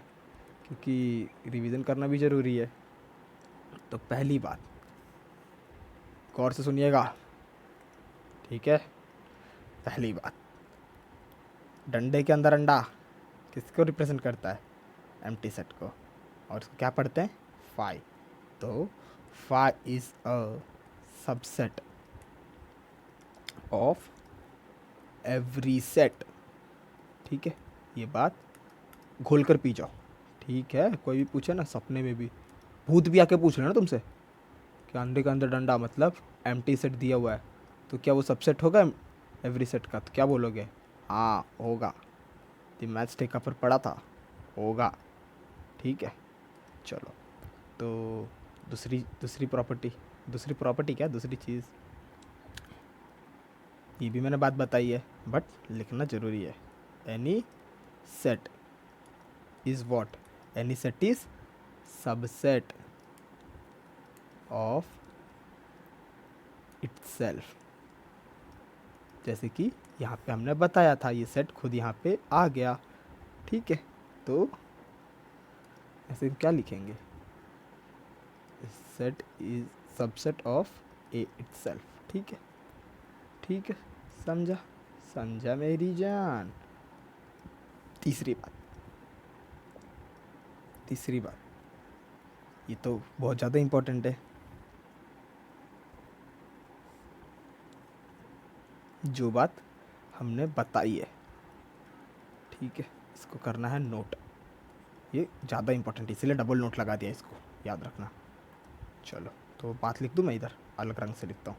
क्योंकि रिवीजन करना भी ज़रूरी है। तो पहली बात, गौर से सुनिएगा, ठीक है। पहली बात, डंडे के अंदर अंडा किसको रिप्रेजेंट करता है, एम्प्टी सेट को, और इसको क्या पढ़ते हैं, फाई। तो phi is a subset of every set. ठीक है, ये बात घोल कर पी जाओ। ठीक है, कोई भी पूछे ना, सपने में भी भूत भी आके पूछ रहे ना तुमसे कि अंडे के अंदर डंडा मतलब एम्प्टी सेट दिया हुआ है, तो क्या वो सबसेट होगा एवरी सेट का, तो क्या बोलोगे, हाँ होगा, द मैथ्स टेका पर पढ़ा था, होगा। ठीक है, चलो, तो दूसरी प्रॉपर्टी क्या, दूसरी चीज़, ये भी मैंने बात बताई है, बट लिखना ज़रूरी है। Any set is what, any set is subset of itself. जैसे कि यहाँ पे हमने बताया था, ये सेट खुद यहाँ पे आ गया। ठीक है, तो ऐसे क्या लिखेंगे, set is subset of A itself. ठीक है, ठीक है, समझा, समझा मेरी जान। तीसरी बात, तीसरी बात, ये तो बहुत ज़्यादा इम्पोर्टेंट है। जो बात हमने बताई है, ठीक है, इसको करना है नोट। ये ज़्यादा इम्पोर्टेंट है, इसीलिए डबल नोट लगा दिया, इसको याद रखना। चलो तो बात लिख दूँ मैं, इधर अलग रंग से लिखता हूँ।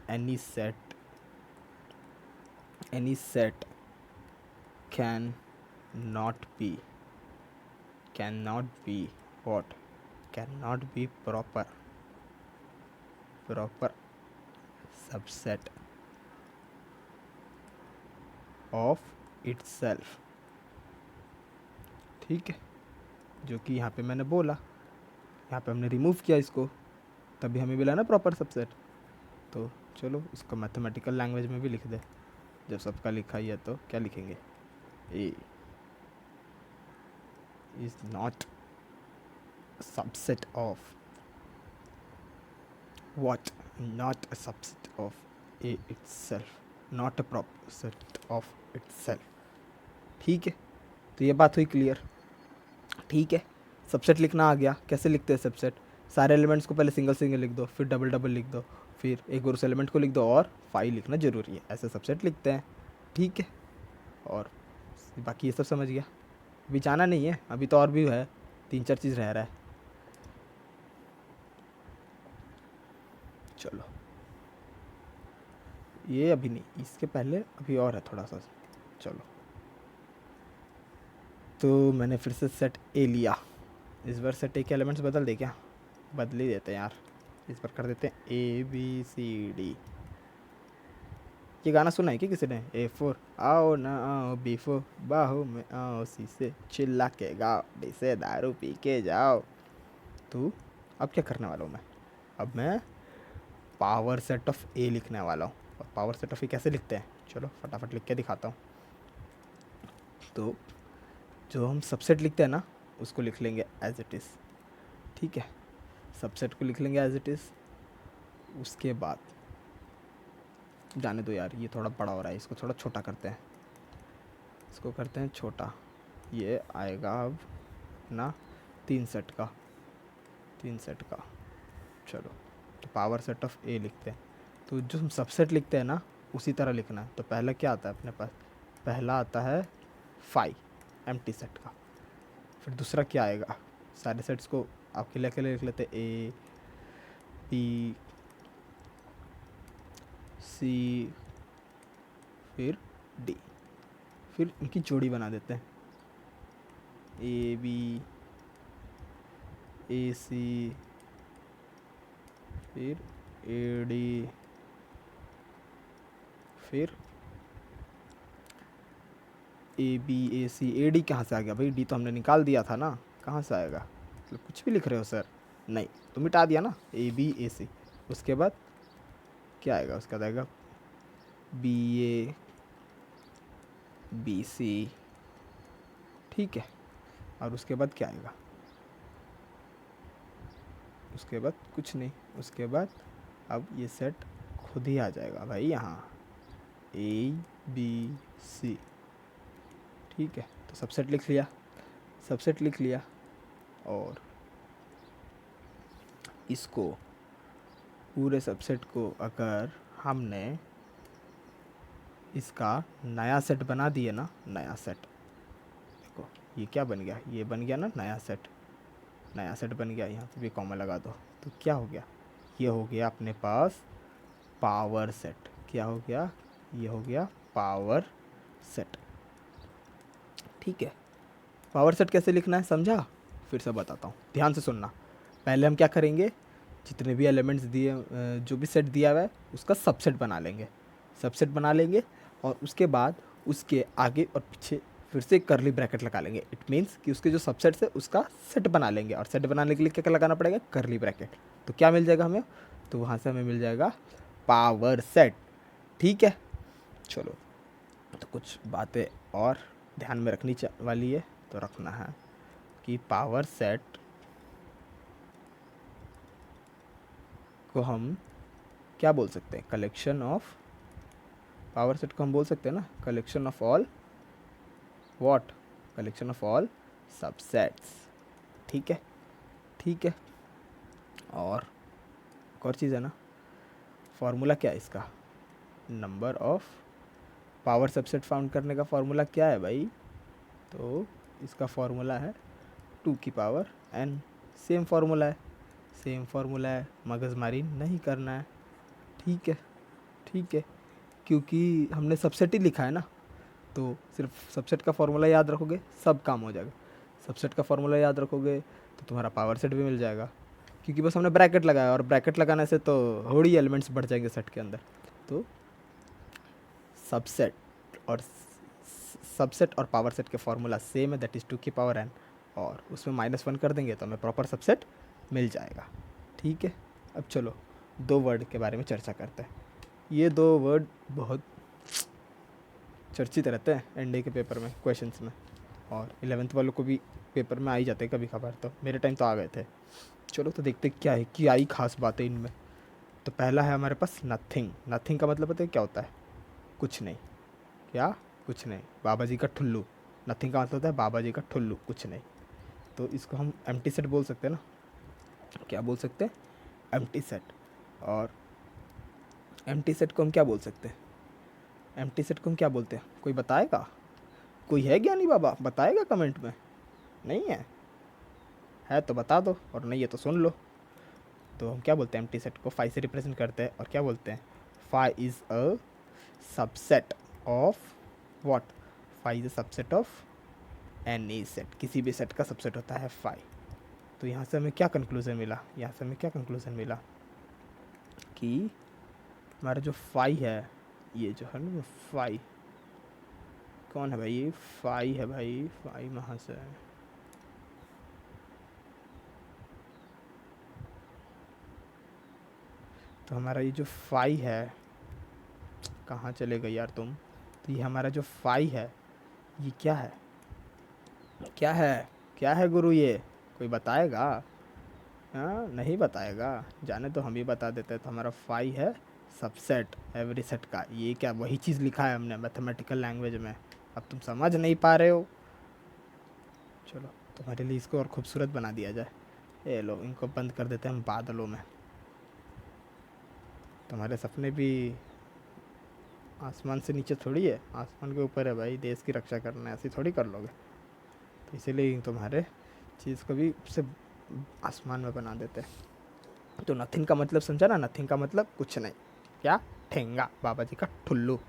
Any set can not be what cannot be proper subset of itself। ठीक है, जो कि यहाँ पे मैंने बोला, यहाँ पे हमने रिमूव किया इसको, तभी हमें मिला ना प्रॉपर सबसेट। तो चलो इसको मैथमेटिकल लैंग्वेज में भी लिख दे। जब सबका लिखा ही है तो क्या लिखेंगे, A is not subset of what, not a subset of a itself, not a proper set of itself। ठीक है, तो ये बात हुई क्लियर। ठीक है, सबसेट लिखना आ गया। कैसे लिखते हैं सबसेट? सारे एलिमेंट्स को पहले सिंगल सिंगल लिख दो, फिर डबल डबल लिख दो, फिर एक और उस एलिमेंट को लिख दो, और 5 लिखना ज़रूरी है, ऐसे सबसेट लिखते हैं। ठीक है, और बाकी ये सब समझ गया। अभी जाना नहीं है, अभी तो और भी है, 3-4 चीज़ रह रहा है। चलो ये अभी नहीं, इसके पहले अभी और है थोड़ा सा। चलो तो मैंने फिर से सेट ए लिया। इस बार सेट ए के एलिमेंट्स बदल दे क्या? बदल ही देते हैं यार, इस बार कर देते हैं ABCD। ये गाना सुना है क्या किसी ने? A4 आओ ना आओ, B4 बाहू में आओ, C से चिल्ला के गाओ, D से दारू पी के जाओ। तो अब क्या करने वाला हूँ मैं? अब मैं पावर सेट ऑफ ए लिखने वाला हूँ। और पावर सेट ऑफ ए कैसे लिखते हैं, चलो फटाफट लिख के दिखाता हूँ। तो जो हम सबसेट लिखते हैं ना, उसको लिख लेंगे एज इट इज़। ठीक है, सबसेट को लिख लेंगे एज इट इज़। उसके बाद जाने दो यार, ये थोड़ा बड़ा हो रहा है, इसको थोड़ा छोटा करते हैं, इसको करते हैं छोटा। ये आएगा अब ना 3 सेट का। चलो तो पावर सेट ऑफ ए लिखते हैं। तो जो हम सबसेट लिखते हैं ना, उसी तरह लिखना है। तो पहला क्या आता है अपने पास? पहला आता है 5 एम्प्टी सेट का। फिर दूसरा क्या आएगा? सारे सेट्स को अकेले अकेले लिख लेते, A B C फिर D, फिर इनकी जोड़ी बना देते हैं, A B A C फिर A D फिर A B A C A D। कहाँ से आ गया भाई? D तो हमने निकाल दिया था ना, कहाँ से आएगा? मतलब कुछ भी लिख रहे हो सर? नहीं, तो मिटा दिया ना, A B A C। उसके बाद क्या आएगा? उसके बाद आएगा B A B C। ठीक है, और उसके बाद क्या आएगा? उसके बाद कुछ नहीं, उसके बाद अब ये सेट खुद ही आ जाएगा भाई यहाँ, A B C। ठीक है, तो सबसेट लिख लिया। और इसको पूरे सबसेट को अगर हमने इसका नया सेट बना दिए ना, नया सेट, देखो ये क्या बन गया? ये बन गया ना नया सेट बन गया। यहाँ पे भी कॉमा लगा दो, तो क्या हो गया? ये हो गया अपने पास पावर सेट। क्या हो गया? ये हो गया पावर सेट। ठीक है, पावर सेट कैसे लिखना है समझा? फिर से बताता हूँ, ध्यान से सुनना। पहले हम क्या करेंगे? जितने भी एलिमेंट्स दिए, जो भी सेट दिया हुआ है, उसका सबसेट बना लेंगे। और उसके बाद उसके आगे और पीछे फिर से कर्ली ब्रैकेट लगा लेंगे। इट मीन्स कि उसके जो सबसेट्स है उसका सेट बना लेंगे। और सेट बनाने के लिए क्या क्या लगाना पड़ेगा? Curly bracket. तो क्या मिल जाएगा हमें? तो वहाँ से हमें मिल जाएगा पावर सेट। ठीक है, चलो तो कुछ बातें और ध्यान में रखनी वाली है, तो रखना है कि पावर सेट को हम क्या बोल सकते हैं, कलेक्शन ऑफ, पावर सेट को हम बोल सकते हैं ना collection of all what, collection of all subsets. ठीक है, ठीक है। और एक और चीज़ है ना, फार्मूला क्या है इसका, number of power subset found करने का फार्मूला क्या है भाई, तो इसका फार्मूला है 2 की पावर n। सेम फार्मूला है, सेम फार्मूला है, मगजमारी नहीं करना है। ठीक है, ठीक है, क्योंकि हमने सबसेट ही लिखा है ना, तो सिर्फ सबसेट का फार्मूला याद रखोगे सब काम हो जाएगा। सबसेट का फार्मूला याद रखोगे तो तुम्हारा पावर सेट भी मिल जाएगा, क्योंकि बस हमने ब्रैकेट लगाया, और ब्रैकेट लगाने से तो थोड़ी एलिमेंट्स बढ़ जाएंगे सेट के अंदर। तो सबसेट और पावर सेट के फार्मूला सेम है, दैट इज़ 2 की पावर n, और उसमें -1 कर देंगे तो हमें प्रॉपर सबसेट मिल जाएगा। ठीक है, अब चलो 2 वर्ड के बारे में चर्चा करते हैं। ये 2 वर्ड बहुत चर्चित रहते हैं एनडीए के पेपर में, क्वेश्चंस में, और 11th वालों को भी पेपर में आ ही जाते हैं कभी कभार, तो मेरे टाइम तो आ गए थे। चलो तो देखते क्या है, क्या ही खास बात है इनमें। तो पहला है हमारे पास नथिंग। नथिंग का मतलब पता है क्या होता है, कुछ नहीं। क्या, कुछ नहीं, बाबा जी का ठुल्लू। नथिंग का मतलब होता है बाबा जी का ठुल्लू, कुछ नहीं। तो इसको हम एम्प्टी सेट बोल सकते हैं ना, क्या बोल सकते हैं, एम्प्टी सेट। और एम्प्टी सेट को हम क्या बोल सकते हैं, एम्प्टी सेट को हम क्या बोलते हैं, कोई बताएगा, कोई है ज्ञानी बाबा, बताएगा कमेंट में। नहीं है तो बता दो, और नहीं है तो सुन लो। तो हम क्या बोलते हैं, एम्प्टी सेट को 5 से रिप्रेजेंट करते हैं, और क्या बोलते हैं, 5 is a subset of what, 5 is a subset of any set, किसी भी सेट का सबसेट होता है 5। तो यहाँ से हमें क्या कंक्लूज़न मिला, यहाँ से हमें क्या कंक्लूज़न मिला कि हमारा जो 5 है, ये जो है ना 5, कौन है भाई, ये 5 है भाई, 5 कहाँ से है, तो हमारा ये जो 5 है, कहाँ चले गए यार तुम, तो ये हमारा जो 5 है, ये क्या है, क्या है, क्या है गुरु, ये कोई बताएगा, हाँ नहीं बताएगा, जाने तो हम ही बता देते हैं। तो हमारा 5 है सबसेट एवरी सेट का, ये क्या वही चीज़ लिखा है हमने मैथमेटिकल लैंग्वेज में, अब तुम समझ नहीं पा रहे हो। चलो तुम्हारे लिए इसको और खूबसूरत बना दिया जाए, ये लो इनको बंद कर देते हैं हम बादलों में। तुम्हारे सपने भी आसमान से नीचे थोड़ी है, आसमान के ऊपर है भाई, देश की रक्षा करना है, ऐसी थोड़ी कर लोगे। तो इसीलिए तुम्हारे चीज़ को भी से आसमान में बना देते हैं। तो नथिंग का मतलब समझा ना, नथिंग का मतलब कुछ नहीं, क्या, ठेंगा, बाबा जी का ठुल्लू।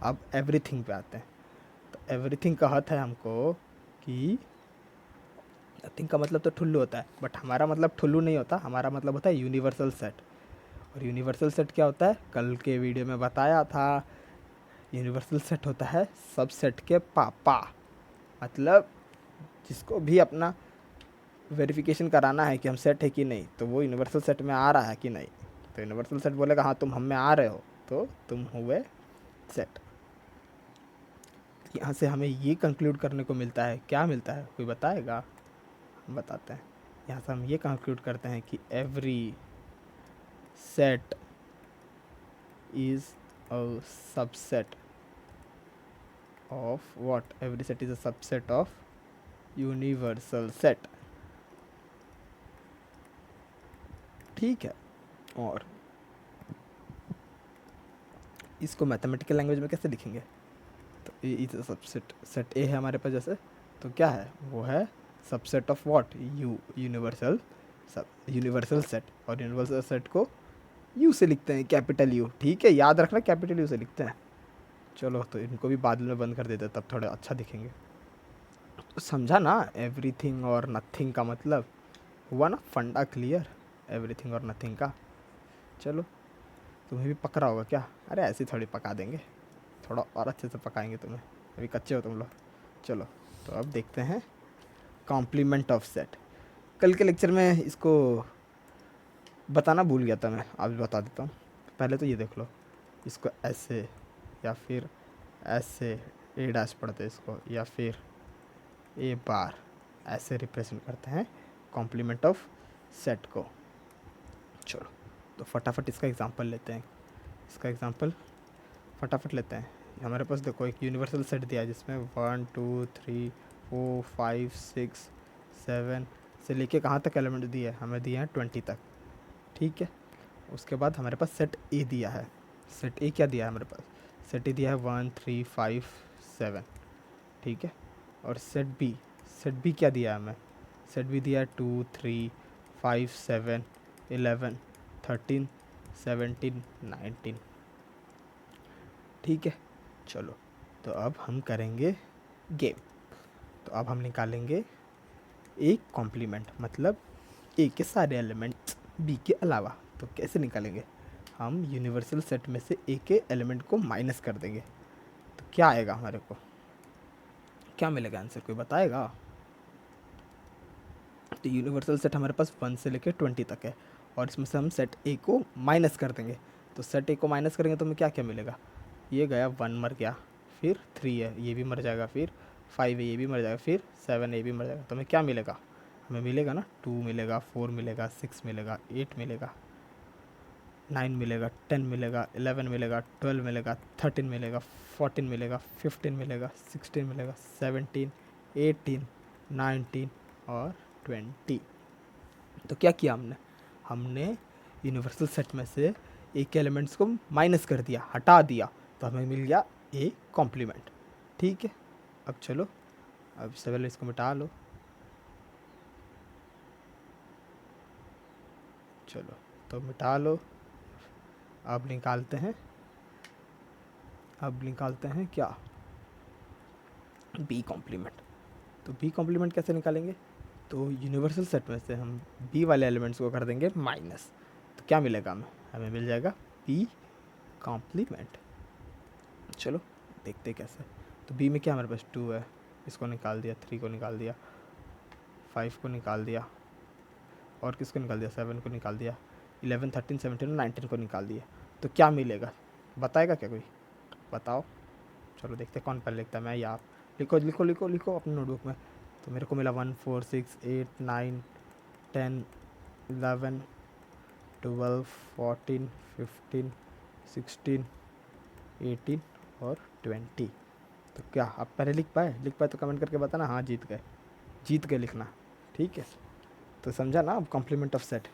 अब एवरीथिंग पे आते हैं। तो एवरीथिंग का अर्थ है हमको कि नथिंग का मतलब तो ठुल्लू होता है, बट हमारा मतलब ठुल्लू नहीं होता, हमारा मतलब होता है यूनिवर्सल सेट। और यूनिवर्सल सेट क्या होता है, कल के वीडियो में बताया था, यूनिवर्सल सेट होता है सब सेट के पापा, मतलब जिसको भी अपना वेरिफिकेशन कराना है कि हम सेट है कि नहीं, तो वो यूनिवर्सल सेट में आ रहा है कि नहीं, तो यूनिवर्सल सेट बोलेगा हाँ तुम हम में आ रहे हो, तो तुम हुए सेट। यहाँ से हमें ये कंक्लूड करने को मिलता है, क्या मिलता है, कोई बताएगा, हम बताते हैं। यहाँ से हम ये कंक्लूड करते हैं कि every set is a subset of what, every set is a subset of universal set. ठीक है, और इसको मैथमेटिकल लैंग्वेज में कैसे लिखेंगे, तो A is a subset, set A है हमारे पास जैसे, तो क्या है वो है subset of what, U, universal सब, यूनिवर्सल सेट। और यूनिवर्सल सेट को यू से लिखते हैं, कैपिटल यू, ठीक है याद रखना, कैपिटल यू से लिखते हैं। चलो तो इनको भी बादल में बंद कर देते हैं, तब थोड़ा अच्छा दिखेंगे। तो समझा ना एवरीथिंग और नथिंग का मतलब, हुआ ना फंडा क्लियर एवरीथिंग और नथिंग का। चलो तुम्हें भी पक रहा होगा क्या, अरे ऐसे थोड़ी पका देंगे, थोड़ा और अच्छे से पकाएंगे तुम्हें, अभी कच्चे हो तुम लोग। चलो तो अब देखते हैं कॉम्प्लीमेंट ऑफ सेट। कल के लेक्चर में इसको बताना भूल गया था मैं, आज बता देता हूँ। पहले तो ये देख लो, इसको ऐसे या फिर ऐसे ए डैश पढ़ते हैं इसको, या फिर ए बार, ऐसे रिप्रेजेंट करते हैं कॉम्प्लीमेंट ऑफ सेट को। चलो तो फटाफट इसका एग्जांपल लेते हैं, इसका एग्जांपल फटाफट लेते हैं। हमारे पास देखो एक यूनिवर्सल सेट दिया है जिसमें 1 2 3 4 5 6 7 से लेके कहाँ तक एलिमेंट दिए हैं, हमें दिए हैं 20 तक, ठीक है। उसके बाद हमारे पास सेट ए दिया है, सेट ए क्या दिया है हमारे पास, सेट ए दिया है 1 3 5 7, ठीक है। और सेट बी क्या दिया है हमें, सेट बी दिया है 2 3 5 7 11 13 17 19, ठीक है। चलो तो अब हम करेंगे गेम। तो अब हम निकालेंगे ए कॉम्प्लीमेंट, मतलब ए के सारे एलिमेंट्स बी के अलावा। तो कैसे निकालेंगे, हम यूनिवर्सल सेट में से ए के एलिमेंट को माइनस कर देंगे। तो क्या आएगा हमारे को, क्या मिलेगा आंसर, कोई बताएगा। तो यूनिवर्सल सेट हमारे पास 1 से लेकर 20 तक है और इसमें से हम सेट ए को माइनस कर देंगे। तो सेट ए को माइनस करेंगे तो हमें क्या क्या मिलेगा, ये गया 1 मर गया, फिर 3 है ये भी मर जाएगा, फिर 5 है ये भी मर जाएगा, फिर 7 है ये भी मर जाएगा। तो हमें क्या मिलेगा, हमें मिलेगा ना 2 मिलेगा, 4 मिलेगा, 6 मिलेगा, 8 मिलेगा, 9 मिलेगा, 10 मिलेगा, 11 मिलेगा, 12 मिलेगा, 13 मिलेगा, 14 मिलेगा, 15 मिलेगा, 16 मिलेगा, 17 18 19 और 20। तो क्या किया हमने, हमने यूनिवर्सल सेट में से एक के एलिमेंट्स को माइनस कर दिया, हटा दिया, तो हमें मिल गया ए कॉम्प्लीमेंट, ठीक है। अब चलो अब इससे पहले इसको मिटा लो, चलो तो मिटा लो। अब निकालते हैं, अब निकालते हैं क्या, बी कॉम्प्लीमेंट। तो बी कॉम्प्लीमेंट कैसे निकालेंगे, तो यूनिवर्सल सेट में से हम बी वाले एलिमेंट्स को कर देंगे माइनस। तो क्या मिलेगा हमें, हमें मिल जाएगा बी कॉम्प्लीमेंट। चलो देखते कैसे। तो बी में क्या हमारे पास 2 है, इसको निकाल दिया, 3 को निकाल दिया, 5 को निकाल दिया, और किसको निकाल दिया, 7 को निकाल दिया, 11 13 17 और 19 को निकाल दिया। तो क्या मिलेगा, बताएगा क्या कोई, बताओ। चलो देखते कौन पहले लिखता है, मैं या आप। लिखो लिखो लिखो लिखो अपने नोटबुक में। तो मेरे को मिला 1 4 6 8 9 10 11 12 14 15 16 18 और 20। तो क्या आप पहले लिख पाए तो कमेंट करके बताना, हाँ जीत गए लिखना, ठीक है। तो समझा ना अब कॉम्प्लीमेंट ऑफ सेट।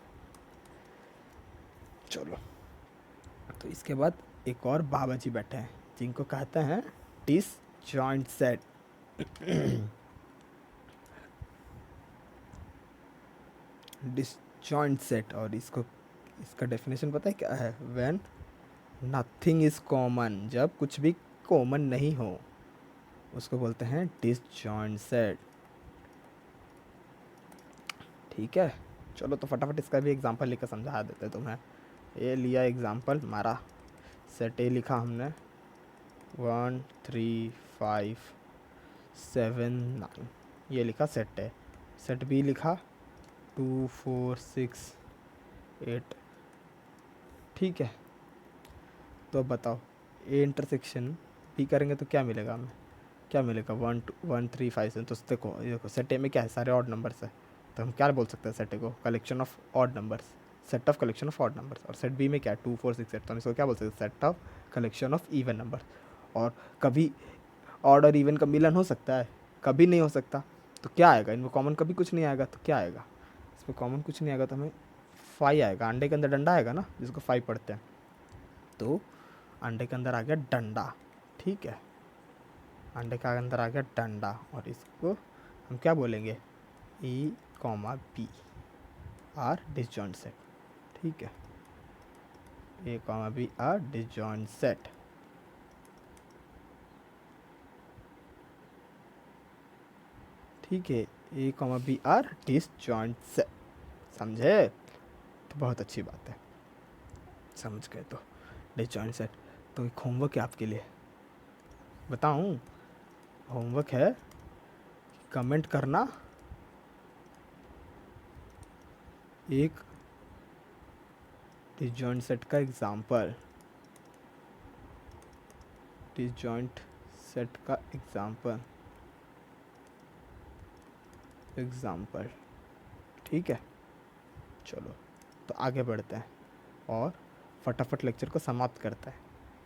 चलो तो इसके बाद एक और बाबा जी बैठे हैं जिनको कहते हैं डिसजॉइंट सेट। डिसजॉइंट सेट, और इसका डेफिनेशन पता है क्या है, व्हेन नथिंग इज कॉमन, जब कुछ भी कॉमन नहीं हो उसको बोलते हैं डिसजॉइंट सेट, ठीक है। चलो तो फटाफट इसका भी एग्जांपल लेकर समझा देते तुम्हें। ये लिया एग्जांपल हमारा, सेट ए लिखा हमने 1 3 5 7 9, ये लिखा सेट ए। सेट बी लिखा 2 4 6 8, ठीक है। तो अब बताओ ए इंटरसेक्शन बी करेंगे तो क्या मिलेगा हमें, क्या मिलेगा 1 3 5 7। तो देखो सेट ए में क्या है, सारे ऑड नंबर्स है, तो हम क्या बोल सकते हैं सेट ए को, collection of odd numbers, set of collection of odd numbers. और सेट बी में क्या है 2 4 6 8, तो हम इसको क्या बोल सकते हैं, set of collection of even numbers. और कभी ऑड और इवन का मिलन हो सकता है, कभी नहीं हो सकता। तो क्या आएगा इनमें कॉमन, कभी कुछ नहीं आएगा, तो क्या आएगा इसमें कॉमन, कुछ नहीं आएगा, तो हमें 5 आएगा। अंडे के अंदर डंडा आएगा ना, जिसको 5 पढ़ते हैं, तो अंडे के अंदर आ गया डंडा, ठीक है। अंडे के अंदर आ गया डंडा, और इसको हम क्या बोलेंगे, A comma B are disjoint set, ठीक है। A comma B are disjoint set, ठीक है। A comma B are disjoint set, समझे, तो बहुत अच्छी बात है, समझ गए तो डिसजॉइंट सेट। तो एक होमवर्क है आपके लिए, बताऊं, होमवर्क है, कमेंट करना एक डिसजॉइंट सेट का एग्जाम्पल, डिसजॉइंट सेट का एग्जाम्पल, ठीक है। चलो तो आगे बढ़ते हैं। और फटाफट लेक्चर को समाप्त करते हैं।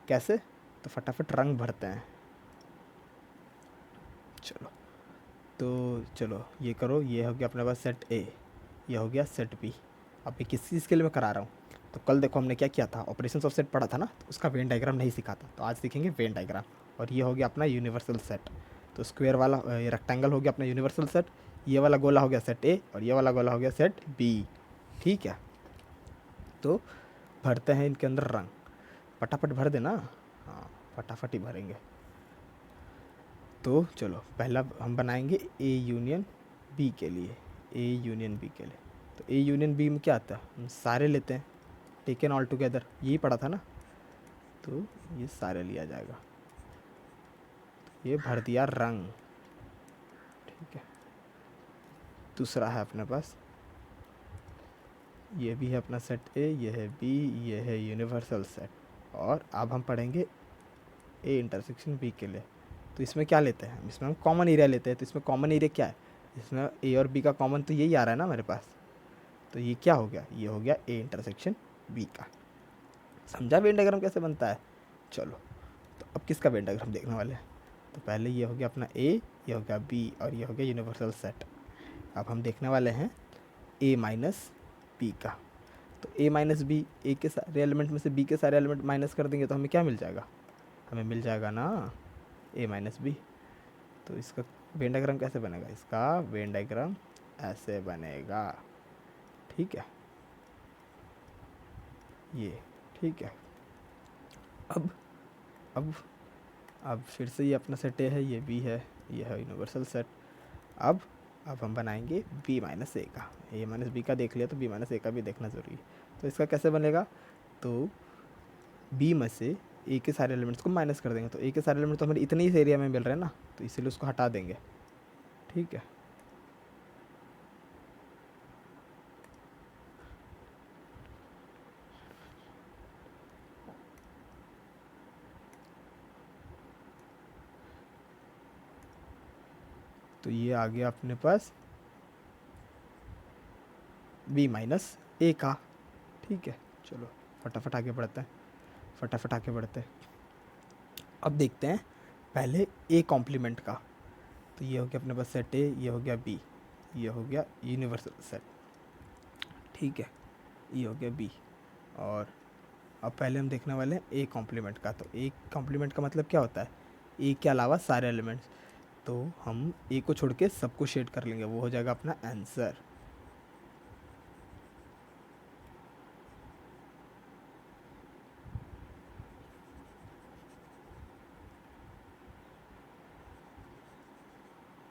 कैसे? तो फटाफट रंग भरते हैं। चलो तो चलो ये करो, ये हो गया अपने पास सेट ए, ये हो गया सेट बी। अब ये किस चीज़ के लिए मैं करा रहा हूँ? तो कल देखो हमने क्या किया था, ऑपरेशंस ऑफ सेट पढ़ा था ना, तो उसका वेन डायग्राम नहीं सीखा था, तो आज सीखेंगे वेन डायग्राम। और ये हो गया अपना यूनिवर्सल सेट। तो स्क्वायर वाला ये रेक्टेंगल हो गया अपना यूनिवर्सल सेट, ये वाला गोला हो गया सेट ए, और ये वाला गोला हो गया सेट बी। ठीक है, तो भरते हैं इनके अंदर रंग। फटाफट भर देना। हाँ, फटाफट ही भरेंगे। तो चलो पहला हम बनाएंगे ए यूनियन बी के लिए। ए यूनियन बी के लिए, तो ए यूनियन बी में क्या आता है, हम सारे लेते हैं, टेकन ऑल टुगेदर, यही पढ़ा था ना। तो ये सारे लिया जाएगा, ये भर दिया रंग। ठीक है, दूसरा है अपने पास, ये भी है अपना सेट ए, ये है बी, ये है यूनिवर्सल सेट। और अब हम पढ़ेंगे ए इंटरसेक्शन बी के लिए। तो इसमें क्या लेते हैं, इसमें हम कॉमन एरिया लेते हैं। तो इसमें कॉमन एरिया क्या है, इसमें ए और बी का कॉमन तो यही आ रहा है ना मेरे पास। तो ये क्या हो गया, ये हो गया ए इंटरसेक्शन बी का। समझा वेन डायग्राम कैसे बनता है? चलो तो अब किसका वेन डायग्राम देखने वाले हैं। तो पहले ये हो गया अपना ए, ये हो गया बी, और ये हो गया यूनिवर्सल सेट। अब हम देखने वाले हैं ए माइनस बी का। तो ए माइनस बी, ए के सारे एलिमेंट में से बी के सारे एलिमेंट माइनस कर देंगे तो हमें क्या मिल जाएगा, हमें मिल जाएगा ना ए माइनस बी। तो इसका वेन डायग्राम कैसे बनेगा, इसका वेन डायग्राम ऐसे बनेगा। ठीक है, ये ठीक है। अब अब अब फिर से ये अपना सेट ए है, ये बी है, ये है यूनिवर्सल सेट। अब हम बनाएंगे बी माइनस ए का। ए माइनस बी का देख लिया, तो बी माइनस ए का भी देखना ज़रूरी है। तो इसका कैसे बनेगा, तो बी में से ए के सारे एलिमेंट्स को माइनस कर देंगे। तो ए के सारे एलिमेंट तो हमें इतने ही एरिया में मिल रहे हैं ना, तो इसीलिए उसको हटा देंगे। ठीक है, तो ये आ गया अपने पास बी माइनस ए का। ठीक है, चलो फटाफट आगे बढ़ते हैं, फटाफट आगे बढ़ते हैं। अब देखते हैं पहले ए कॉम्प्लीमेंट का। तो ये हो गया अपने पास सेट ए, ये हो गया बी, ये हो गया यूनिवर्सल सेट। ठीक है, ये हो गया बी। और अब पहले हम देखने वाले हैं ए कॉम्प्लीमेंट का। तो ए कॉम्प्लीमेंट का मतलब क्या होता है, ए के अलावा सारे एलिमेंट्स। तो हम ए को छोड़ के सबको शेड कर लेंगे, वो हो जाएगा अपना आंसर।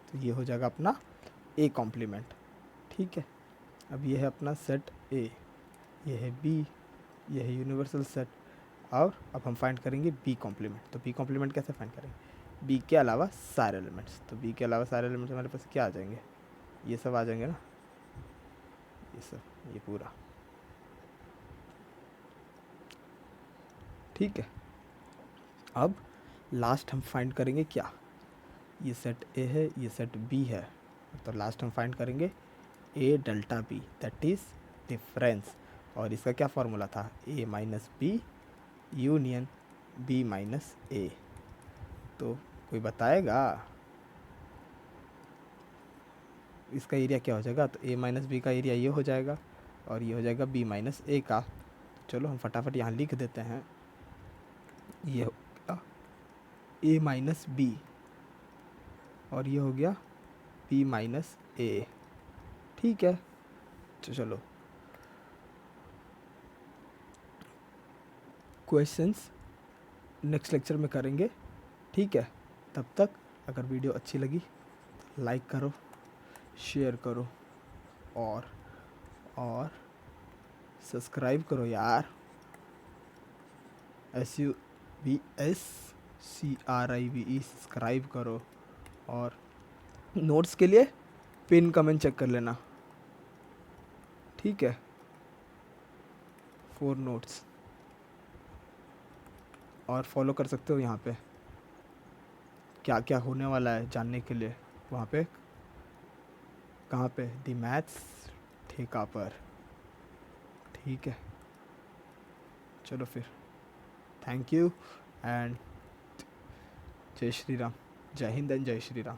तो ये हो जाएगा अपना ए कॉम्प्लीमेंट। ठीक है, अब ये है अपना सेट ए, ये है बी, ये है यूनिवर्सल सेट। और अब हम फाइंड करेंगे बी कॉम्प्लीमेंट। तो बी कॉम्प्लीमेंट कैसे फाइंड करेंगे, बी के अलावा सारे एलिमेंट्स। तो बी के अलावा सारे एलिमेंट्स हमारे पास क्या आ जाएंगे, ये सब आ जाएंगे ना, ये सब, ये पूरा। ठीक है, अब लास्ट हम फाइंड करेंगे क्या, ये सेट ए है, ये सेट बी है। तो लास्ट हम फाइंड करेंगे A delta B, that is difference. और इसका क्या फार्मूला था, A minus B union B minus A. तो कोई बताएगा इसका एरिया क्या हो जाएगा। तो ए माइनस बी का एरिया ये हो जाएगा, और ये हो जाएगा बी माइनस ए का। चलो हम फटाफट यहाँ लिख देते हैं, ये हो गया ए माइनस बी, और ये हो गया बी माइनस ए। ठीक है, तो चलो क्वेश्चंस नेक्स्ट लेक्चर में करेंगे। ठीक है, तब तक अगर वीडियो अच्छी लगी लाइक करो, शेयर करो, और सब्सक्राइब करो यार, SUBSCRIBE सब्सक्राइब करो। और नोट्स के लिए पिन कमेंट चेक कर लेना। ठीक है, 4 नोट्स, और फॉलो कर सकते हो यहाँ पे क्या क्या होने वाला है जानने के लिए। वहाँ पे कहाँ पे, दी मैथ्स ठेका पर। ठीक है। चलो फिर, थैंक यू एंड जय श्री राम, जय हिंद एंड जय श्री राम।